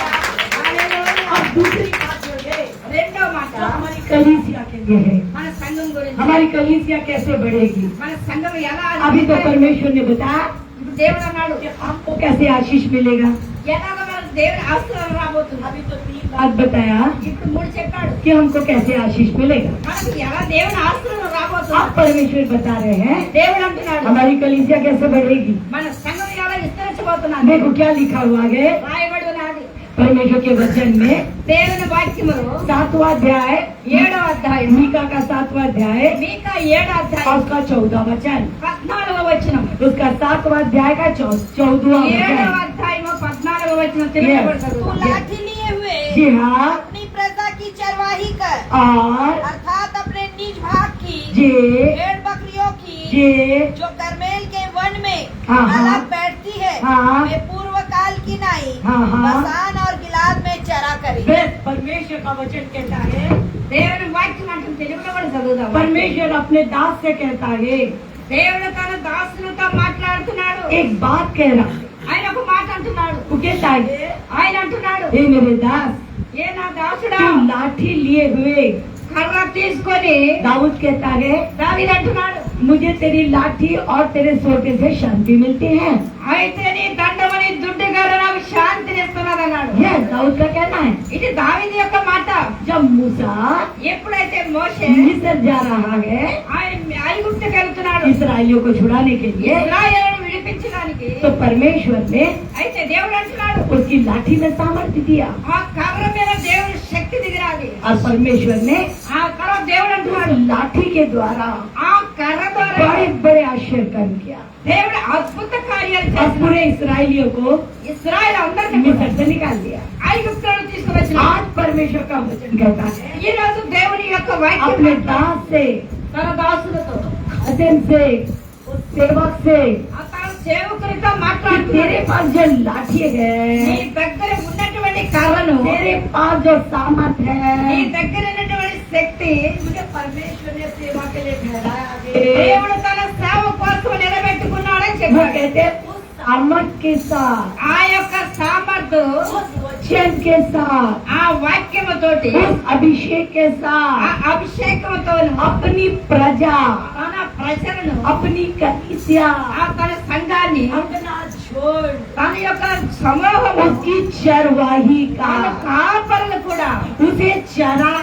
హల్లెలూయా अब दूसरी बात जो है రెండో మాట तो हमारी कलीसिया के लिए है। మన సంఘం గురించి हमारी कलीसिया कैसे बढ़ेगी? మన సంఘం ఎలా अभी तो అభివృద్ధి परमेश्वर ने बताया ఇప్పుడు దేవుడు అన్నాడు कि आपको कैसे आशीष मिलेगा। ఎలాగ మన దేవుని ఆశీర్వాదం రాబోతుంది अभी तो 3 बात बताया ఇప్పుడు 3 చెప్పాడు कि हमको कैसे आशीष मिलेगा। మనకు ఎలా దేవుని ఆశీర్వాదం రాబోతుంది आप परमेश्वर बता रहे हैं దేవుడు అంటున్నాడు हमारी कलीसिया कैसे बढ़ेगी। మన సంఘం ఎలా విస్తరించబోతున్నది देखो क्या लिखा हुआ है రాయబడి ఉన్నది परमेश्वर के वचन में దేవుని వాక్యములో 7वां अध्याय 7వ అధ్యాయం मीका का 7वां अध्याय మీకా 7వ और అధ్యాయం उसका 14वां वचन 14వ వచనం उसका 7वां अध्याय का 14वां 7వ वचन। అధ్యాయం 14వ వచనం తెలుపబడుతుంది तू लाठी लिए हुए जी हाँ अपनी प्रजा की चरवाही कर और अर्थात अपने निज भाग की ये भेड़ बकरियों की ये जो करमेल के वन में हाँ, हाँ। अलग बैठती है हाँ। वे पूर्व काल की नाई हाँ, हाँ। बसान और गिलाद में चरा करे बस परमेश्वर का वचन कहता है దేవుని వాక్యం అంటే తెలుగులో కూడా చదువుదాం परमेश्वर अपने दास से कहता है దేవుడు తన దాసులతో మాట్లాడుతున్నాడు एक बात कह रहा है ఆయన ఒక మాట అంటున్నాడు वो कहता है ఆయన అంటున్నాడు हे मेरे दास ఏ నా దాసుడా तू लाठी लिए हुए కర్ర తీసుకొని दाऊद कहता है దావీదు అంటున్నాడు मुझे तेरी लाठी और तेरे सोटे से शांति मिलती है। అయితే నీ దండమని దుడ్డుగారు నాకు శాంతిని ఇస్తున్నది అన్నాడు यह दाऊद का कहना है। ఇది దావీదు యొక్క మాట जब मूसा ఎప్పుడైతే మోషే मिस्र जा रहा है ఆయన ఐగుప్తుకు వెళ్తున్నాడు इसराइलियों को छुड़ाने के लिए ఇశ్రాయేలును విడిపించడానికి तो परमेश्वर ने అయితే దేవుడు అంటున్నాడు उसकी लाठी में सामर्थ्य दिया ఆ కర్ర మీద దేవుని శక్తి దిగిరాది और परमेश्वर ने ఆ కర్ర దేవుడు అంటున్నాడు उस लाठी के द्वारा ఆ కర్ర ద్వారా बड़े बड़े आश्चर्य कर्म किया దేవుడు అద్భుత కార్యాలు और చేస్తున్నాడు पूरे इसराइलियों को ఇశ్రాయేలు అందరిని मिस्र से निकाल दिया। ఐగుప్తులను తీసుకువచ్చిన आज परमेश्वर का वचन कहता है ఈ రోజు దేవుని యొక్క వాక్యం अपने दास से తన దాసులతో अजन से उस सेवक से ఆ తన సేవకులతో कि మాట్లాడుతున్నాడు तेरे पास जो लाठी నీ है దగ్గర ఉన్నటువంటి కర్రను तेरे पास जो सामर्थ నీ है దగ్గర ఉన్నటువంటి శక్తి मुझे परमेश्वर ने सेवा के लिए ठहराया है। దేవుడు తన సేవ కోసం నిలబెట్టుకున్నాడని वो చెప్పాడు कहते हैं उस सामर्थ के साथ ఆ యొక్క సామర్థ్యం उस वचन के साथ ఆ వాక్యముతోటి उस अभिषेक के ఆ साथ అభిషేకముతో अपनी प्रजा తన ప్రజలను अपनी कलीसिया ఆ తన సంఘాన్ని अपना छोड़ తన యొక్క సమూహము उसकी चरवाही का తన కాపరులు కూడా उसे चरा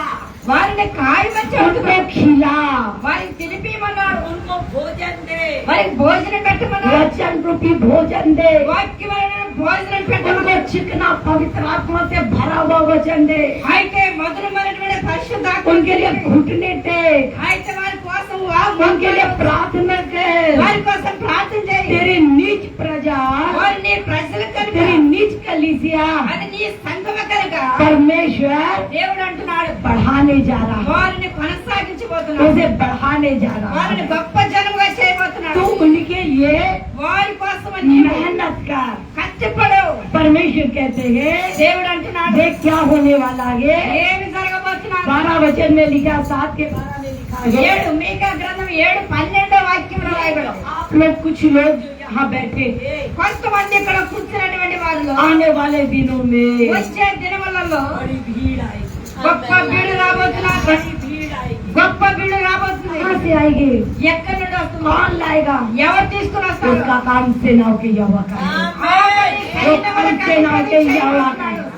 వారిని కాయమని उनको खिला వారికి తినిపిమన్నాడు उनको भोजन दे వారికి భోజనం పెట్టమన్నాడు वचन रूपी भोजन दे వాక్యమైన భోజనం उनको పెట్టమన్నాడు चिकना पवित्र आत्मा से भरा हुआ वचन दे అయితే మధురమైనటువంటి పరిశుద్ధాత్మ उनके लिए घुटने टेक అయితే వారి కోసం उनके लिए प्रार्थना कर వారి కోసం ప్రార్థన చేయి तेरे निज प्रजा వారి నీ ప్రజలు కనుక तेरी निज कलीसिया అది నీ సంఘము కనుక परमेश्वर దేవుడు అంటున్నాడు बढ़ाने जा रहा వారిని కొనసాగించబోతున్నాడు उसे बढ़ाने जा रहा వారిని है। గొప్ప జనముగా చేయబోతున్నాడు तो उनके लिए వారి కోసం నీవు मेहनत कर। కష్టపడు परमेश्वर कहते हैं దేవుడు అంటున్నాడు देख क्या होने वाला है। ఏమి జరగబోతున్నాడు 12 वचन में लिखा 7 के 12 में लिखा है। 7 మీకా గ్రంథం 7:12 వాక్యంలో రాయబడింది आप लोग कुछ लोग जो यहाँ बैठे हैं కొంతమంది ఇక్కడ కూర్చున్నటువంటి వారిలో आने वाले दिनों में వచ్చే దినములలో बड़ी भीड़ आएगी। గొప్ప భీడు రాబోతున్నారు बड़ी भीड़ आएगी। గొప్ప భీడు రాబోతుంది कहाँ से आएगी? ఎక్కడి నుండి వస్తుంది कौन लाएगा? ఎవరు తీసుకుని వస్తారు उसका काम सेनाओं के यहोवा का है।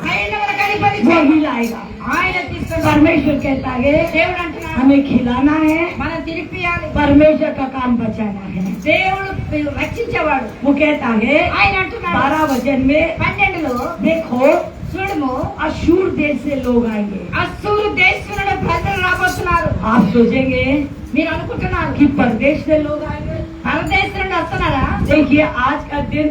సైనికులకు అధిపతి वही लाएगा। ఆయన తీసుకుని परमेश्वर कहता है దేవుడు అంటున్నాడు हमें खिलाना है। మనం తిరిపియాలి परमेश्वर का काम बचाना है। దేవుడు రక్షించేవాడు वो कहता है ఆయన అంటున్నాడు 12 वचन में 12లో देखो చూడము अशूर देश से लोग आएंगे। అస్సూరు దేశం నుండి ప్రజలు రాబోతున్నారు आप सोचेंगे మీరు అనుకుంటున్నారు कि परदेश से लोग आएंगे। పరదేశం నుండి వస్తున్నారా देखिए आज का दिन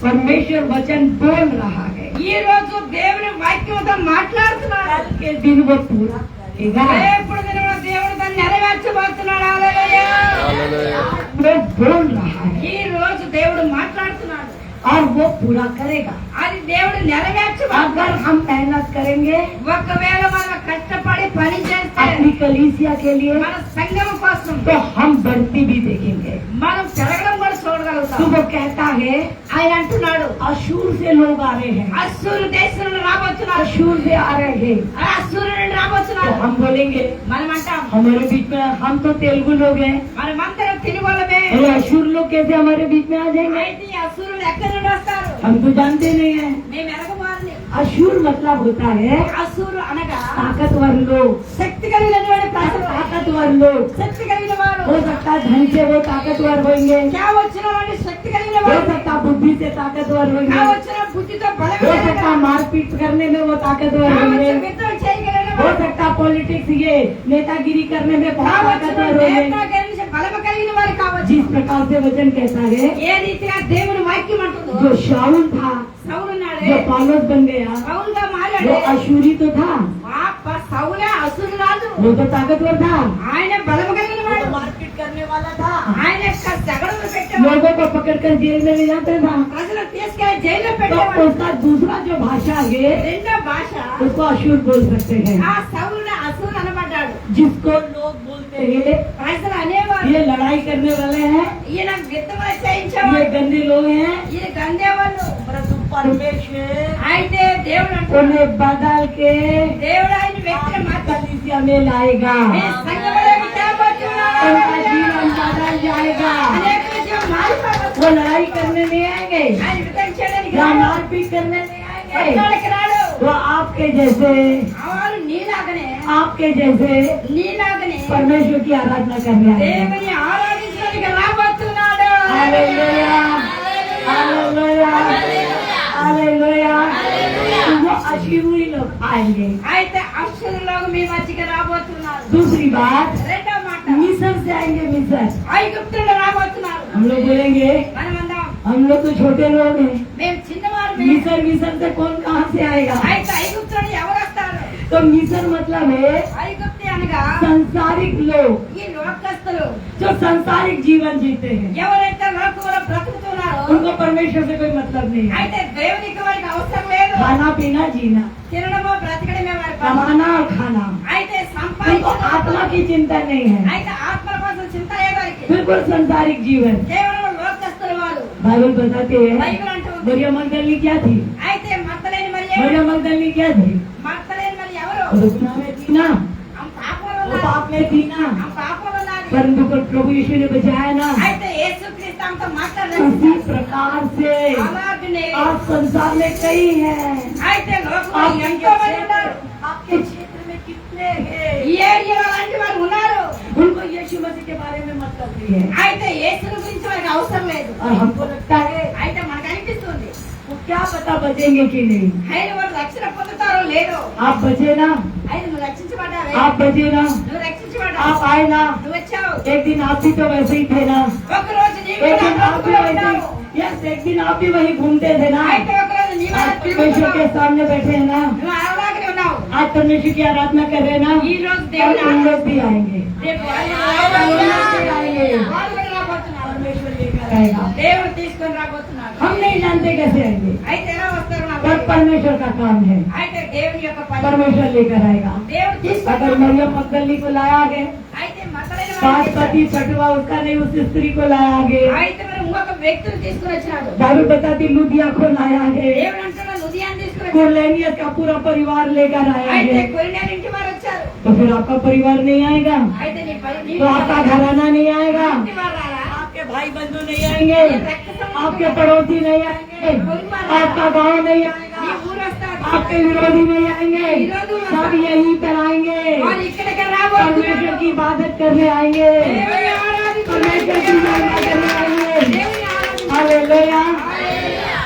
परमेश्वर वचन बोल रहा है। ఈ రోజు దేవుని వాక్యంతో మాట్లాడుతున్నారు कल के दिन वो पूरा करेगा। రేపు దినమున దేవుడు దాన్ని నెరవేర్చబోతున్నాడు హల్లెలూయా वो बोल रहा है ఈ రోజు దేవుడు మాట్లాడుతున్నాడు और वो पूरा करेगा। అది దేవుడు నెరవేర్చబోతున్నాడు अगर हम मेहनत करेंगे ఒకవేళ మనం కష్టపడి పని చేస్తే अपनी कलीसिया के लिए మన సంఘం కోసం तो हम बढ़ती भी देखेंगे। మనం పెరగడం కూడా तो చూడగలుగుతాం वो कहता है ఆయన అంటున్నాడు अशूर से लोग आ रहे हैं। అస్సూరు దేశం నుండి రాబోతున్నారు अशूर से आ रहे हैं। అస్సూరు నుండి तो రాబోతున్నారు हम बोलेंगे మనం అంటాం हमारे बीच में हम तो तेलुगु लोग हैं మనమందరం తిరుగులమే और अशूर लोग कैसे हमारे बीच में आ जाएंगे? అయితే ఈ అస్సూరులు ఎక్కడి నుండి వస్తారు हम तो जानते नहीं है। మేము ఎరగమాలని अशूर मतलब होता है అసూరు అనగా ताकतवर लोग, శక్తి కలిగినటువంటి ప్రజలు, ताकतवर लोग। శక్తి కలిగిన వారు, हो सकता है धन से वो ताकतवर होंगे, కావచ్చిన వారి శక్తి కలిగిన हो వారు, सकता है बुद्धि से ताकतवर होंगे, కావచ్చిన బుద్ధితో हो బలమైన सकता है मारपीट करने में वो ताकतवर होंगे, కావచ్చిన విద్రోహం చేయగలిగిన हो వారు, सकता है पॉलिटिक्स ये नेतागिरी करने में बहुत కావచ్చిన ताकतवर होंगे। నేతృత్వ బలము కలిగిన వారు కావచ్చు। जिस प्रकार से वचन कहता है, ఏ రీతిగా దేవుని వాక్యం అంటుందో, जो शाऊल था, సౌలు ఉన్నాడే, जो पौलुस बन गया, సౌలుగా మారాడు, वो अशूरी तो था, సౌలే అసురు రాజు, वो तो ताकतवर था, ఆయన బలము కలిగిన वो వాడు, तो मारपीट करने वाला था, ఆయన జగడలు పెట్టేవాడు, लोगों को पकड़कर जेल में ले जाता था। ప్రజలు తీసుకెళ్లి జైల్లో तो పెట్టేవాడు। उसका दूसरा जो भाषा है రెండో భాష उसको अशूर बोल सकते हैं, ఆ సౌలు అసురు అనబడ్డాడు। जिसको लोग बोलते हैं ప్రజలు అనేవారు ये लड़ाई करने वाले हैं, ఈయన యుద్ధములు ये చేయించేవాడు, गंदे लोग हैं। ఈయన గందేవాళ్ళు। परंतु परमेश्वर అయితే దేవుడు అంటున్నాడు, उन्हें बदल के దేవుడు ఆయన వ్యక్తిని మార్చి कलीसिया में लाएगा, సంఘములోకి తేబోతున్నాడు। उनका जीवन बदल जाएगा। అనేకుల జీవం మారిపోతుంది। वो लड़ाई करने नहीं आएंगे, ఆయన యుద్ధం చేయడానికి या రాడు, मारपीट करने नहीं आएंगे, కొట్టడానికి రాడు। वो आपके जैसे వారు నీలాగనే నీలాగనే परमेश्वर की आराधना करने आएंगे। దేవుని ఆరాధించడానికి రాబోతున్నాడు। Hallelujah, hallelujah, hallelujah. तो वो अशूरी लोग आएंगे। అయితే అక్షరులకు మీ మధ్యకి రాబోతున్నారు। दूसरी बात, రెండో మాట, मिस्र से आएंगे। मिस्र ఐగుప్తులు రాబోతున్నారు। हम लोग बोलेंगे మనమందాం हम लोग तो छोटे लोग हैं, మేము చిన్నవారు, मिस्र से कौन कहाँ से आएगा? అయితే ఐగుప్తులు ఎవరు వస్తారు? तो मिस्र मतलब है ఐగుప్తి అనగా संसारिक लोग ఈ లోకస్తులు, जो संसारिक जीवन जीते हैं, ఎవరైతే లోకంలో బ్రతుకుతున్నారో उनको परमेश्वर से कोई मतलब नहीं है। అయితే దేవునికి వారికి అవసరం లేదు। खाना पीना जीना, తినడమో బ్రతకడమే వారి పని। कमाना और खाना, అయితే उनको సంపాదించడం आत्मा की चिंता नहीं है, అయితే ఆత్మ కోసం చింత ఏ వారికి? बिल्कुल संसारिक जीवन। కేవలం లోకస్తులు వారు। बाइबल बताते हैं బైబిల్ అంటుంది, मरियम मगदलिनी क्या थी? అయితే మత్తలేని మరి मरियम मगदलिनी क्या थी? మత్తలేని మరి ఎవరు? वो गुनाह में थी ना, ఆమె పాపంలో वो ఉన్నది। पाप में थी ना, ఆమె పాపంలో ఉన్నది। परंतु प्रभु यीशु ने बचाया ना। అయితే యేసుక్రీస్తు ఆమెతో उसी మాట్లాడారు। प्रकार से అలాగనే आज संसार में कई हैं, అయితే లోకంలో आपके ఎంతో మంది ఉన్నారు। आपके क्षेत्र में कितने हैं, ఈ ఏరియాలో అలాంటి వారు ఉన్నారు। उनको यीशु मसीह के बारे में मतलब नहीं है। అయితే యేసుని గురించి వారికి అవసరం లేదు। और हमको लगता है అయితే మనకు అనిపిస్తుంది वो क्या पता बचेंगे कि नहीं। అయితే వారు రక్షణ పొందుతారో లేదో। आप बचे ना, అయితే నువ్వు రక్షించబడ్డావే, आप बचे ना, నువ్వు రక్షించబడ్డావు, आप आए ना। నువ్వు వచ్చావు। एक दिन आप भी तो वैसे ही थे ना, ఒక రోజు నీవు एक కూడా दिन आप भी బ్రతుకులో वैसे ఉన్నావు। यस एक दिन आप भी वही घूमते थे ना। అయితే ఒక రోజు నీవు आज అలా परमेश्वर తిరుగుతున్నావు। के सामने बैठे हैं ना, నువ్వు అలాగనే ఉన్నావు। आज परमेश्वर की आराधना कर रहे हैं ना, ఈ రోజు और దేవుని उन लोग भी आएंगे, రేపు వాళ్ళు आएंगे, వాళ్ళు కూడా రాబోతున్నారు। परमेश्वर लेकर आएगा। దేవుడు తీసుకొని రాబోతున్నాడు। हम नहीं जानते कैसे आएंगे, అయితే ఎలా వస్తారు నాకు पर परमेश्वर का काम है, అయితే దేవుని యొక్క పని। परमेश्वर लेकर आएगा। దేవుడు తీసుకొని अगर मरियम मगदलिनी को लाया है, అయితే మతలేని पांच వారిని पति छठवा उसका नहीं, उस स्त्री को लाया है। అయితే మరి ఇంకొక వ్యక్తిని తీసుకుని వచ్చాడు। बाइबल बताती लुदिया को लाया है, దేవుడు అంటున్నాడు లుదియాను తీసుకుని వచ్చాడు। कुरलेनियस का पूरा परिवार लेकर आया అయితే है। కొరినేరు ఇంటి వారు వచ్చారు। तो फिर आपका परिवार नहीं आएगा, అయితే నీ పని तो आपका घराना नहीं आएगा, ఇంటి వారు రారా? आपके भाई बंधु नहीं आएंगे, आपके पड़ोसी नहीं आएंगे, आपका गांव नहीं నీ आएगा, ఊరు వస్తారు। आपके विरोधी नहीं आएंगे, सब यहीं पर आएंगे, వారు ఇక్కడికి రాబోతున్నారు। परमेश्वर की इबादत करने आएंगे, దేవుని परमेश्वर की महिमा करने आएंगे। దేవుని ఆరాధించు। हालेलुया।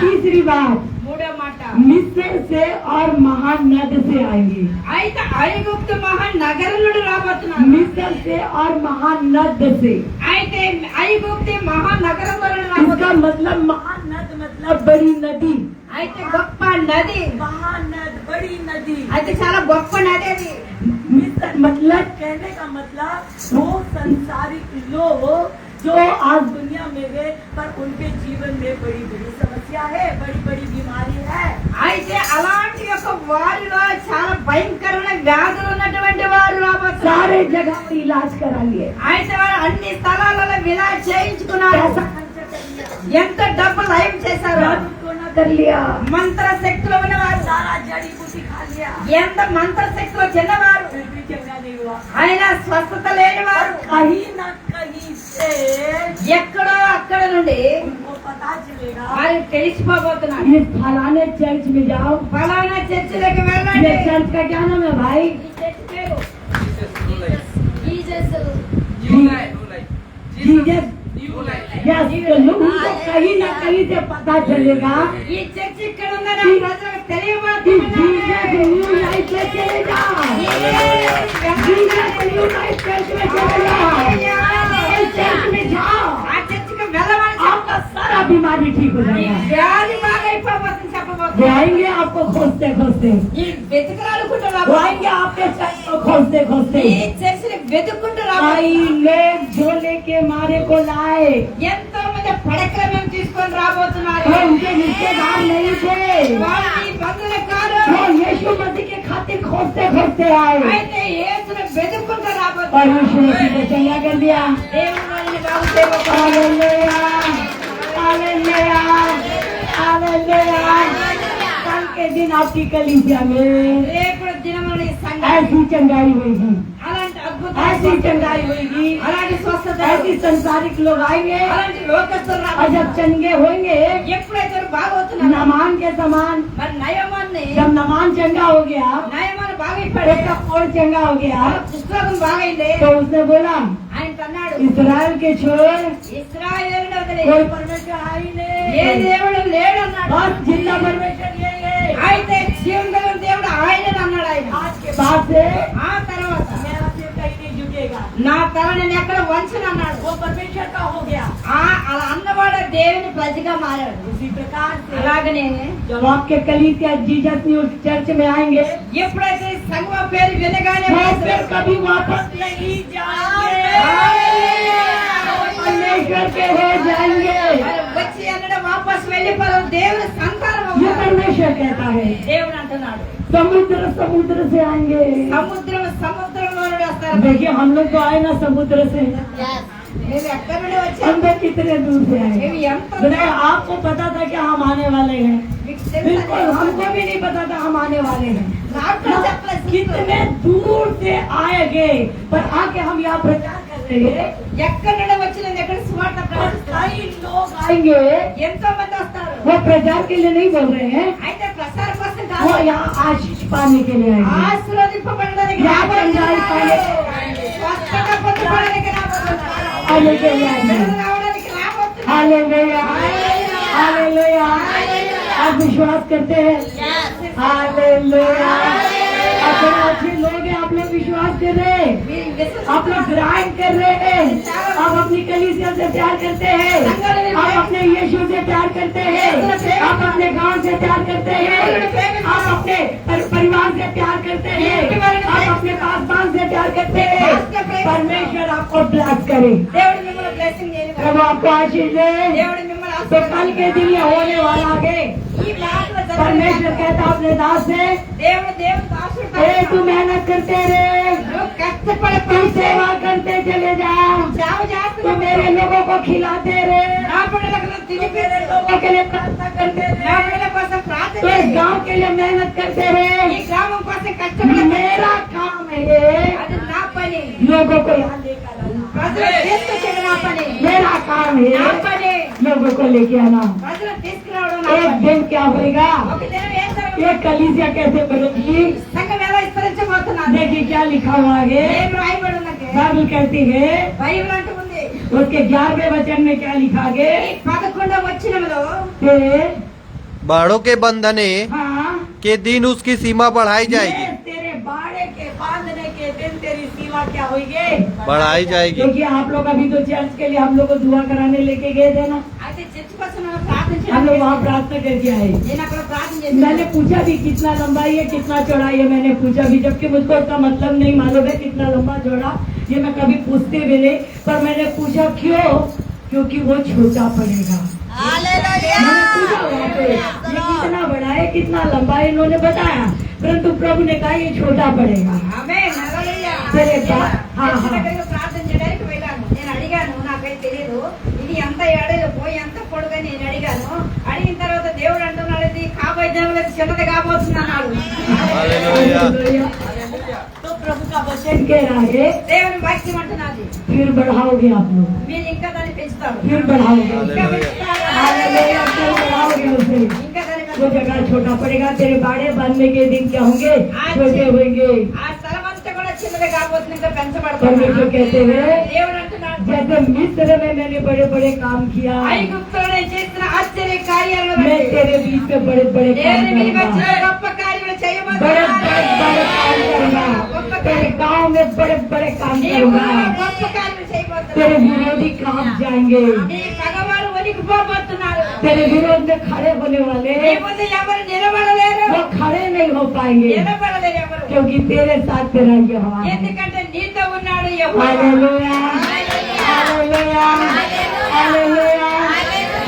तीसरी बात, మూడో మాట, मिस्र से और महानद से आएंगे, అయితే ఐగుప్తు మహానగరుడు రాబోతున్నారు। मिस्र से और महानद से। అయితే ఐగుప్తు మహానగరంలో इसका రాబోతున్నారు। मतलब महानद मतलब बड़ी नदी, అయితే గొప్ప నది, महानद बड़ी नदी। అయితే చాలా గొప్ప నది అది। मिस्र मतलब कहने का मतलब वो संसारिक लोग जो आज दुनिया में गए, पर उनके जीवन में बड़ी बड़ी समस्या है, बड़ी बड़ी बीमारी है। అయితే అలాంటి యొక్క వారిలో చాలా భయంకరమైన వ్యాధులు ఉన్నటువంటి వారు రాబోతున్నారు। सारे जगह पे इलाज करा लिए, అయితే వారు అన్ని స్థలాలలో విలా చేయించుకున్నారు। पैसा खर्चा कर लिया, ఎంత డబ్బు లైవ్ చేశారు। जादू टोना कर लिया, మంత్ర శక్తులు ఉన్నవారు, सारा जड़ी बूटी खा लिया, ఎంత మంత్ర శక్తులు తిన్నవారు, फिर भी चंगा नहीं हुआ। ఆయన స్వస్థత లేని వారు कहीं न कहीं से ఎక్కడో అక్కడ నుండి उनको पता चलेगा వారికి తెలిసిపోబోతున్నాడు इस फलाने चर्च में जाओ ఫలానా చర్చిలోకి వెళ్ళండి ये चर्च का क्या नाम है भाई ఈ చర్చ్ పేరు జీసస్ जीसस यस तो लोगों को कहीं ना कहीं से पता चलेगा ఈ చర్చ్ ఇక్కడ ఉందని ఆ ప్రజలకు कि తెలియబోతున్నది जीसस न्यू लाइफ में चले जाओ जीसस न्यू लाइफ चर्च में चले जाओ इस चर्च में जाओ ఆ చర్చికి వెళ్ళమని आपका सारा बीमारी ठीक हो जाएगा వ్యాధి బాగా అయిపోతుంది वो చెప్పబోతున్నారు आएंगे आपको खोजते खोजते ఈ వెతుకులాడుకుంటూ वो రాబోతున్నారు आएंगे आपके चर्च को खोजते खोजते ఈ చర్చిని వెతుక్కుంటూ कई రాబోతున్నారు लोग झोले के मारे को लाए ఎంతో మంది పడకలు మేము తీసుకొని రాబోతున్నారు वो उनके रिश्तेदार नहीं थे వాళ్ళు ఈ బంధువులు కాదు वो यीशु मसीह के खातिर खोजते खोजते आए అయితే యేసుని వెతుక్కుంటూ और రాబోతున్నారు यीशु मसीह को चंगा कर दिया దేవుని వాళ్ళని బాగు చేయబోతున్నారు हालेलुया हालेलुया हालेलुया कल के दिन आपकी कलीसिया में రేపు దినమున ఈ సంఘం ऐसी चंगाई होगी అలాంటి ऐसी అద్భుత चंगाई होगी అలాంటి స్వస్థత ऐसी संसारिक लोग आएंगे అలాంటి లోకస్తులు और రాబోతున్నారు जब चंगे होंगे ఎప్పుడైతే బాగవుతున్నారు नमान के समान మరి నయమాన్ని जब नमान चंगा हो गया నయమాన్ని బాగైపోయాడు उसका कोड़ चंगा हो गया పుస్తకం బాగైంది तो उसने बोला ఆయన అన్నాడు इसराइल के छोर ఇశ్రాయేలును వదిలి कोई परमेश्वर आई ఏ नहीं దేవుడు లేడు అన్నాడు बस जिंदा परमेश्वर यही है అయితే జీవం కలిగిన దేవుడు ఆయన అన్నాడు ఆయన आज के बाद से ఆ తర్వాత मेरा सिर कहीं नहीं झुकेगा నా తల నేను ఎక్కడ వంచను అన్నాడు वो परमेश्वर का हो गया అలా అన్నవాడు దేవుని ప్రజగా మారాడు उसी प्रकार से అలాగనే जब आपके कलीसिया जीसस न्यूज चर्च में आएंगे ఎప్పుడైతే సంఘం పేరు వినగానే वो फिर कभी वापस नहीं जाएंगे परमेश्वर के हो जाएंगे మరి వచ్చి అన్నడ వాపస్ వెళ్ళిపోరు దేవుని సంతానం ये అవుతారు. परमेश्वर कहता है దేవుడు అంటున్నాడు समुद्र समुद्र से आएंगे సముద్రంలో నుండి వస్తారు देखिए हम लोग तो आए ना समुद्र से మేము ఎక్కడి నుండి వచ్చాము अंदर कितने दूर से आए మేము ఎంత बताए आपको पता था कि हम आने वाले हैं మీకు తెలుసా? बिल्कुल हमको भी नहीं पता था हम आने वाले हैं నాకు కూడా చెప్పలేదు. कितने दूर से आएंगे पर आके हम यहाँ प्रचार कर रहे हैं ఎక్కడి నుండి వచ్చి నేను ఎక్కడ స్వార్థ और ప్రకటిస్తాను. कई लोग आएंगे ఎంతో మంది వస్తారు वो प्रचार के लिए नहीं बोल रहे हैं అయితే ప్రసార కోసం वो కాదు यहाँ आशीष पाने के लिए आएंगे ఆశీర్వదింపబడడానికి या రాబోతున్నారు. चंगाई స్వస్థత పొందడానికి రాబోతున్నారు. आने के लिए आएंगे విడుదల రావడానికి రాబోతున్నారు. हालेलुया हालेलुया आप विश्वास करते हैं हालेलुया अपने अच्छे लोग हैं आप लोग विश्वास कर रहे हैं మీరు విశ్వాసం आप लोग ग्राइंड कर रहे हैं आप अपनी कलीसिया से प्यार करते हैं आप अपने यीशु से प्यार करते हैं आप अपने गांव से प्यार करते हैं आप अपने परिवार से प्यार करते हैं आप अपने पासवान से प्यार करते हैं परमेश्वर आपको ब्लेस करे దేవుడు మిమ్మల్ని బ్లెస్సింగ్ చేయను. प्रभु आपको आशीष दे దేవుడు మిమ్మల్ని तो कल के दिन ये होने वाला है ఈ మాటలు परमेश्वर कहता अपने दास से దేవుడు దాసుడు ए तू मेहनत करते रहे నువ్వు కష్టపడి तू सेवा करते चले जा సేవ तू చేస్తున్నావు. मेरे लोगों को खिलाते रहे నా బిడ్డలకు నువ్వు తిరిగి मेरे लोगों के लिए प्रार्थना करते నా रहे బిడ్డల కోసం ప్రార్థన तो इस చేయి. गांव के लिए मेहनत करते ఈ रहे గ్రామం కోసం కష్టపడి मेरा काम है ये అది నా పని लोगों को यहाँ लेकर आना ప్రజలు తీసుకొచ్చేది నా పని मेरा काम నా है పని लोगों को लेके आना ప్రజలు తీసుకురావడం నా एक పని. दिन क्या होगा ఒక దినం ఏం జరగబోతుంది? ये कलीसिया कैसे बनेगी సంఘం ఎలా విస్తరించబోతున్నది? देखिए क्या लिखा हुआ है ఏం రాయబడి ఉన్నది? बाइबल कहती है బైబిల్ అంటూ ఉంది. उसके 11वें वचन में क्या लिखा है ఈ 11వ వచనంలో कि बाड़ों के बंधने हाँ के दिन उसकी सीमा बढ़ाई जाएगी ये तेरे बाड़े के बांधने के दिन तेरी सीमा क्या होगी बढ़ाई जाएगी देखिए आप लोग अभी तो चर्च के लिए हम लोग को दुआ कराने लेके गए थे ना అయితే చర్చ్ కోసం మనం ప్రార్థన हम लोग చేయాలి. वहाँ प्रार्थना करके आए నేను అక్కడ ప్రార్థన చేశాను. मैंने पूछा भी कितना लंबाई है कितना चौड़ाई है मैंने पूछा भी जबकि मुझको उसका मतलब नहीं मालूम है कितना लंबा चौड़ा ये मैं कभी पूछते भी नहीं पर मैंने पूछा क्यों क्योंकि वो छोटा पड़ेगा मैंने पूछा वहाँ पे ये कितना बड़ा है कितना लंबा है इन्होंने बताया परंतु प्रभु ने कहा ये छोटा पड़ेगा ఆమేన్. హల్లెలూయా. సరే, हाँ, చర్చ్ हाँ. దగ్గరికి ప్రార్థన చేయడానికి వెళ్ళాను. నేను అడిగాను నాకైతే తెలియదు ఇది ఎంత ఏడలు పోయి ఎంత పొడుగా నేను అడిగాను. అడిగిన తర్వాత దేవుడు అంటున్నాడు ఇది కాబోయే జన్మలో చిన్నది కాబోతుంది అన్నాడు. हालेलुया तो प्रभु का वचन कह रहा है దేవుని వాక్యం అంటున్నది फिर बढ़ाओगे आप लोग మీరు ఇంకా దాన్ని పెంచుతారు फिर बढ़ाओगे ఇంకా పెంచుతారు. हालेलुया, क्यों बढ़ाओगे उसे? ఇంకా దానికి वो जगह छोटा पड़ेगा, तेरे बाड़े बांधने के दिन क्या होंगे? छोटे होंगे। ఆ స్థలం అంతా కూడా చిన్నది కాబోతుంది, ఇంకా परमेश्वर పెంచబడుతుంది. कहते हैं దేవుడు అంటున్నాడు, जैसे मिस्र में मैंने बड़े बड़े काम किया, ఐగుప్తులో నేను చేసిన ఆశ్చర్య కార్యాలను मैं బట్టి तेरे बीच में बड़े बड़े काम నేను మీ करूंगा। మధ్య గొప్ప కార్యములు बड़े చేయబోతున్నాను. बड़े काम करूंगा। तेरे गांव में बड़े बड़े काम నీ करूंगा। ఊరిలో గొప్ప కార్యములు तेरे చేయబోతున్నాను. विरोधी कांप जाएंगे। నీ పగవారు వణికిపోబోతున్నారు. तेरे विरोध में खड़े होने वाले నీ ముందు ఎవరు నిలబడలేరు, वो खड़े नहीं हो पाएंगे, నిలబడలేరు ఎవరు. क्योंकि तेरे साथ तेरा यहोवा है। ఎందుకంటే నీతో ఉన్నాడు యెహోవా. Hallelujah, hallelujah, hallelujah.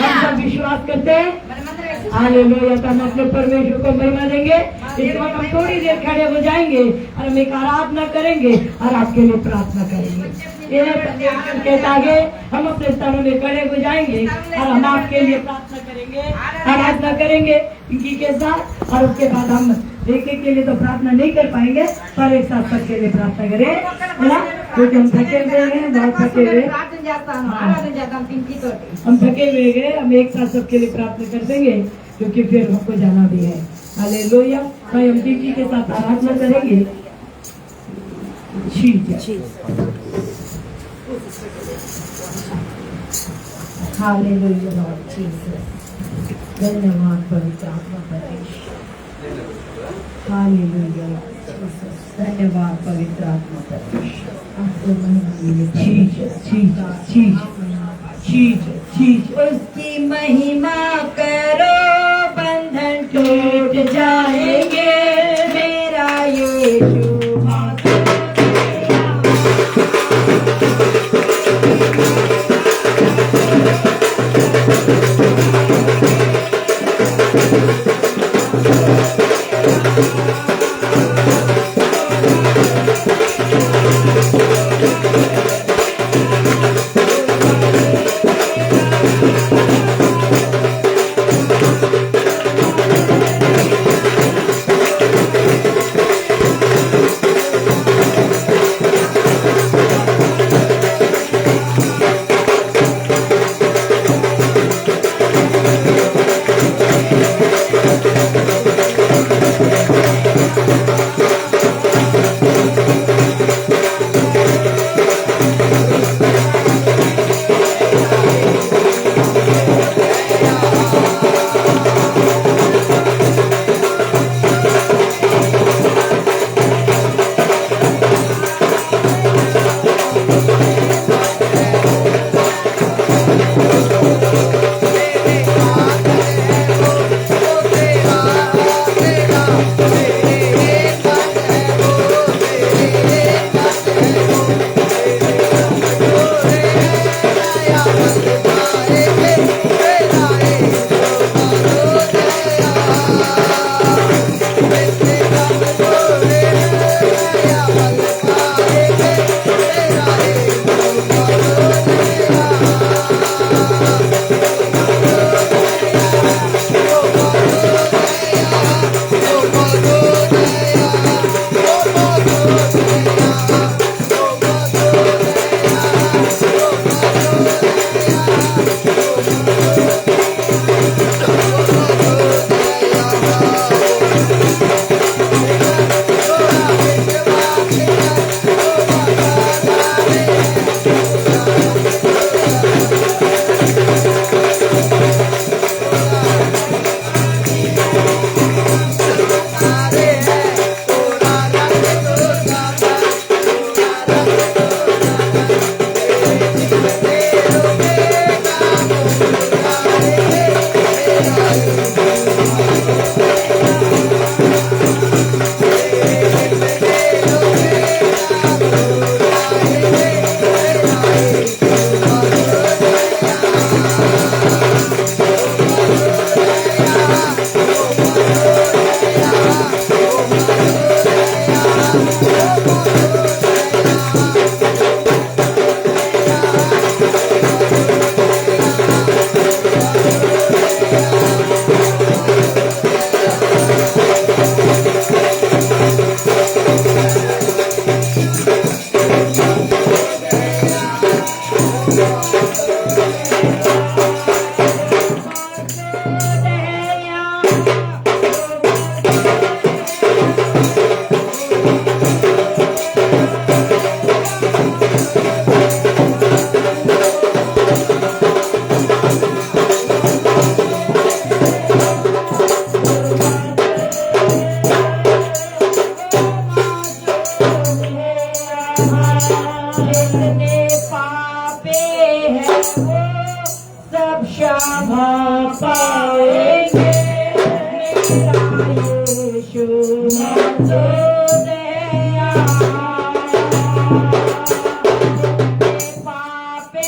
हम सब विश्वास करते हैं। మనమందరం కలిసి हालेलुया, तो हम अपने परमेश्वर को महिमा देंगे। इस वक्त हम थोड़ी देर खड़े हो जाएंगे और हम एक आराधना करेंगे और आपके लिए प्रार्थना करेंगे। ये परमेश्वर के आगे हम अपने स्थानों में खड़े हो जाएंगे और हम आपके लिए प्रार्थना करेंगे, आराधना करेंगे इनकी के साथ। और उसके बाद हम एक एक के लिए तो प्रार्थना नहीं कर पाएंगे, पर एक साथ सबके लिए प्रार्थना करें, है ना? क्योंकि हम थके हुए हैं, बहुत थके हुए हैं। ప్రార్థన చేస్తాను, ఆరాధన చేద్దాం పింకీ తోటి. हम थके हुए हैं, हम एक साथ सबके लिए प्रार्थना कर देंगे, क्योंकि फिर हमको जाना भी है। हालेलुया, भाई हम टीकी के साथ आराधना करेंगे। ठीक है, हालेलुया लॉर्ड जीसस, धन्यवाद पवित्र आत्मा परमेश्वर। हालेलुया लॉर्ड जीसस, धन्यवाद पवित्र आत्मा परमेश्वर। आपको महिमा मिले। ठीक है, ठीक है, ठीक है, ठीक है, ठीक है। उसकी महिमा करो, बंधन टूट जाएंगे। मेरा यीशु क्षमा पाएंगे मेरा यीशु मसीहा पापे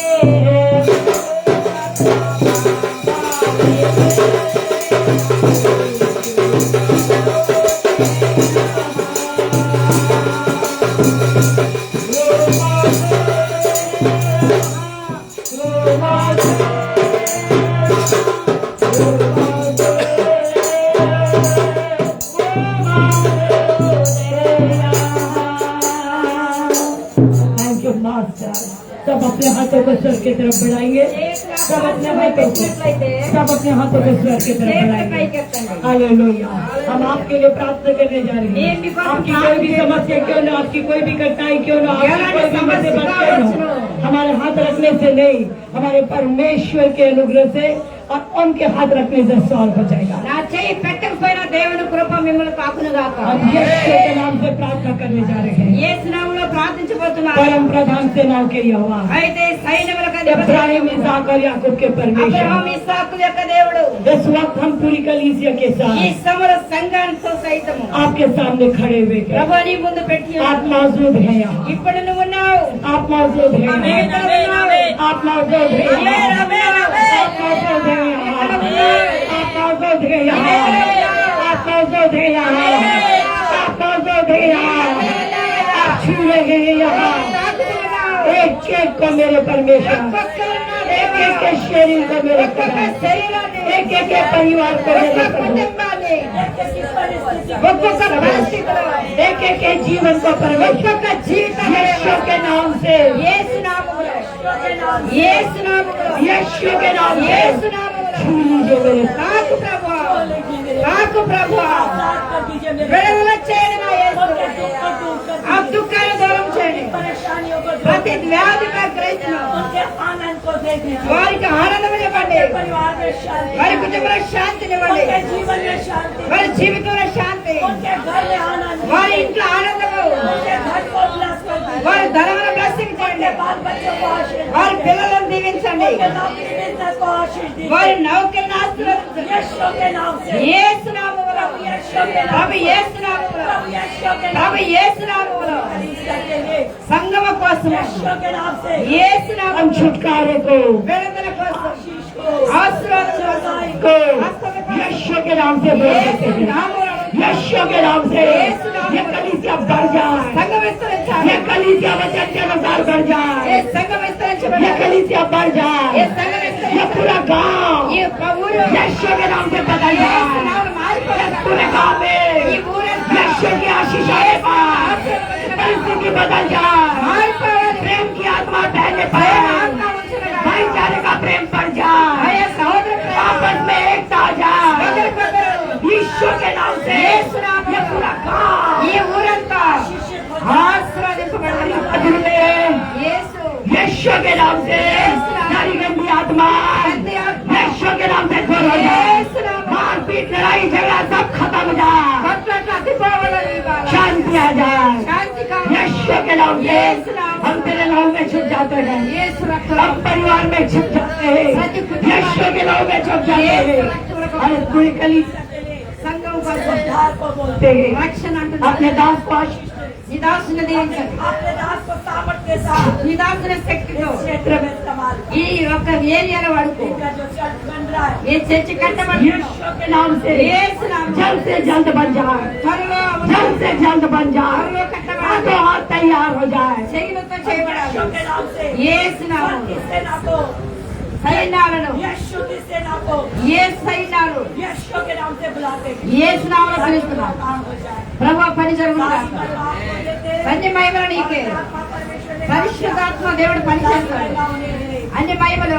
थैंक यू मास्टर। सब अपने हाथों को स्वर की तरफ बढ़ाएंगे, सब अपने हाथों को स्वर की तरफ बढ़ाएंगे। हालेलुया। हम आपके लिए प्रार्थना करने जा रहे हैं। आपकी कोई भी समस्या क्यों ना, आपकी कोई भी कठिनाई क्यों ना, आपकी कोई भी मुसीबत क्यों ना, हमारे हाथ रखने से नहीं, हमारे परमेश्वर के अनुग्रह से और उनके हाथ रखने से सॉल्व हो जाएगा। నా చేయి పెట్టకపోయినా దేవుని కృప మిమ్మల్ని తాకును గాక हम यीशु के नाम से प्रार्थना करने जा रहे हैं। యేసు నామములో ప్రార్థించబోతున్నారు। परम प्रधान सेनाओं के यहोवा, అయితే సైన్యములకు इब्राहिम, इसहाक और याकूब के परमेश्वर, అబ్రహాం ఇస్సాకుల యొక్క దేవుడు इस वक्त हम पूरी कलीसिया के ఈ साथ సమర సంఘానితో సైతము आपके सामने खड़े हुए हैं। ప్రభు నీ ముందు పెట్టి आप मौजूद हैं यहाँ, ఇప్పుడు నువ్వు ఉన్నావు। आप मौजूद हैं यहाँ, आप मौजूद हैं यहाँ, आप मौजूद हैं यहाँ, आप मौजूद हैं यहाँ, आप मौजूद हैं यहाँ, आप मौजूद हैं यहाँ, आप छू रहे हैं यहाँ। एक एक को मेरे परमेश्वर, एक एक के शरीर को मेरे प्रभु, एक एक के परिवार को मेरे प्रभु, एक एक के जीवन को परमेश्वर का जीवन यीशु के नाम से, యేసు నామములో यीशु के नाम से యేసు నామములో छू लीजिए मेरे తాకు ప్రభు విడుదల చేయండి నా యేసు। ఆ దుఃఖాన్ని దూరం చేయండి, ప్రతి వ్యాధిగా గ్రహించను వారికి ఆనందం ఇవ్వండి, వారి కుటుంబంలో శాంతినివ్వండి, వారి జీవితంలో శాంతి, వారి ఇంట్లో ఆనందము, వారి ధనమును బ్లెస్సింగ్ చేయండి, వారి పిల్లలను దీవించండి, వారి నౌకలను ఆశీర్వదించండి యేసు నామములో, ప్రభు యేసు నామములో, ప్రభు యేసు నామములో సంగమ కోసం యేసు हम నామములో छुटकारे को విడుదల కోసం ఆశీర్వాదం को కోసం यीशु के नाम से बोल देते యేసు हैं। నామములో यीशु के नाम से ये कलीसिया बढ़ जाए, సంఘం విస్తరించాలి, ये कलीसिया वचन के अनुसार बढ़ ఏ जाए, సంఘం ये విస్తరించబడాలి, कलीसिया बढ़ ఏ जाए, సంఘం ये విస్తరించాలి, पूरा गांव ఈ ఊరు यीशु के नाम से बदल యేసు जाए, నామములో మారిపోవాలి, पूरे गांव ఈ में ఊరంతా यीशु की आशीष आए पाए, परिस्थिति बदल जाए, మారిపోవాలి, प्रेम की आत्मा बहने భయం पाए, ఆత్మ ఉంచునుగాక, भाईचारे का प्रेम बढ़ जाए, భయ సహోదర आपस में एकता आ जाए, ఒకరికొకరు यीशु के नाम से యేసు నామములో ये पूरा गांव ఈ ఊరంతా ఆశీర్వదించబడాలి, मधुर में యేసు यीशु के नाम से सारी गंदी आत्मा यीशु के नाम से दूर हो जाए, मारपीट लड़ाई झगड़ा सब खत्म हो जाए, కొట్లాట అతిపోవాలని ఇవ్వాలి, शांति आ जाए, శాంతి కావాలి, यीशु के नाम से हम तेरे नाम में छुप जाते हैं, యేసు हम రక్తం परिवार में छुप जाते हैं, यीशु के नाम में छुप जाते हैं, और पूरी कलीसिया సంఘం కోసం बोलते हैं రక్షణ అంటున్నారు, अपने दास को आशीष నీ దాసుని దీవించండి, నీ దాసుని శక్తితో ఈ ఒక్క ఏరియాలో వాడుకో, ఏ చర్చి కట్టబడి यीशु के नाम से యేసు నామములో जल्द से जल्द बन जाए, త్వరలో जल्द से जल्द बन जाए, త్వరలో కట్టబడాలి, हाथों हाथ तैयार हो जाए, చెయ్యిలతో చేయబడాలి, యేసు నామములో సైన్యాలను ఏ సైన్యాలు యేసు నామములో పిలుస్తున్నాం, ప్రభు పని జరుగుతుంది, అన్ని మహిమలు నీకే, పరిశుద్ధాత్మ దేవుడు పని చేస్తాడు, అన్ని మహిమలు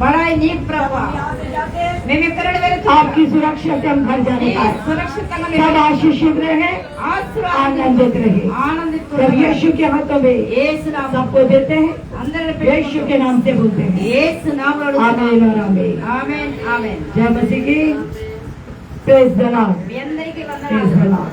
బడాయి నీకు ప్రభు, మేము ఎక్కడ వెళ్తాం आपकी सुरक्षा से हम घर जाने पाए, సురక్షితంగా सब आशीषित रहे, आनंदित रहे, ఆనందిస్తూ जब यीशु के हाथों में యేసు నామములో सबको देते हैं, అందరిని यीशु के नाम से बोलते हैं, యేసు నామములో आमीन और आमीन। ఆమేన్ ఆమేన్। जय मसीह की, प्रेज द लॉर्ड, మీ అందరికీ प्रेज వందనాలు। The Lord.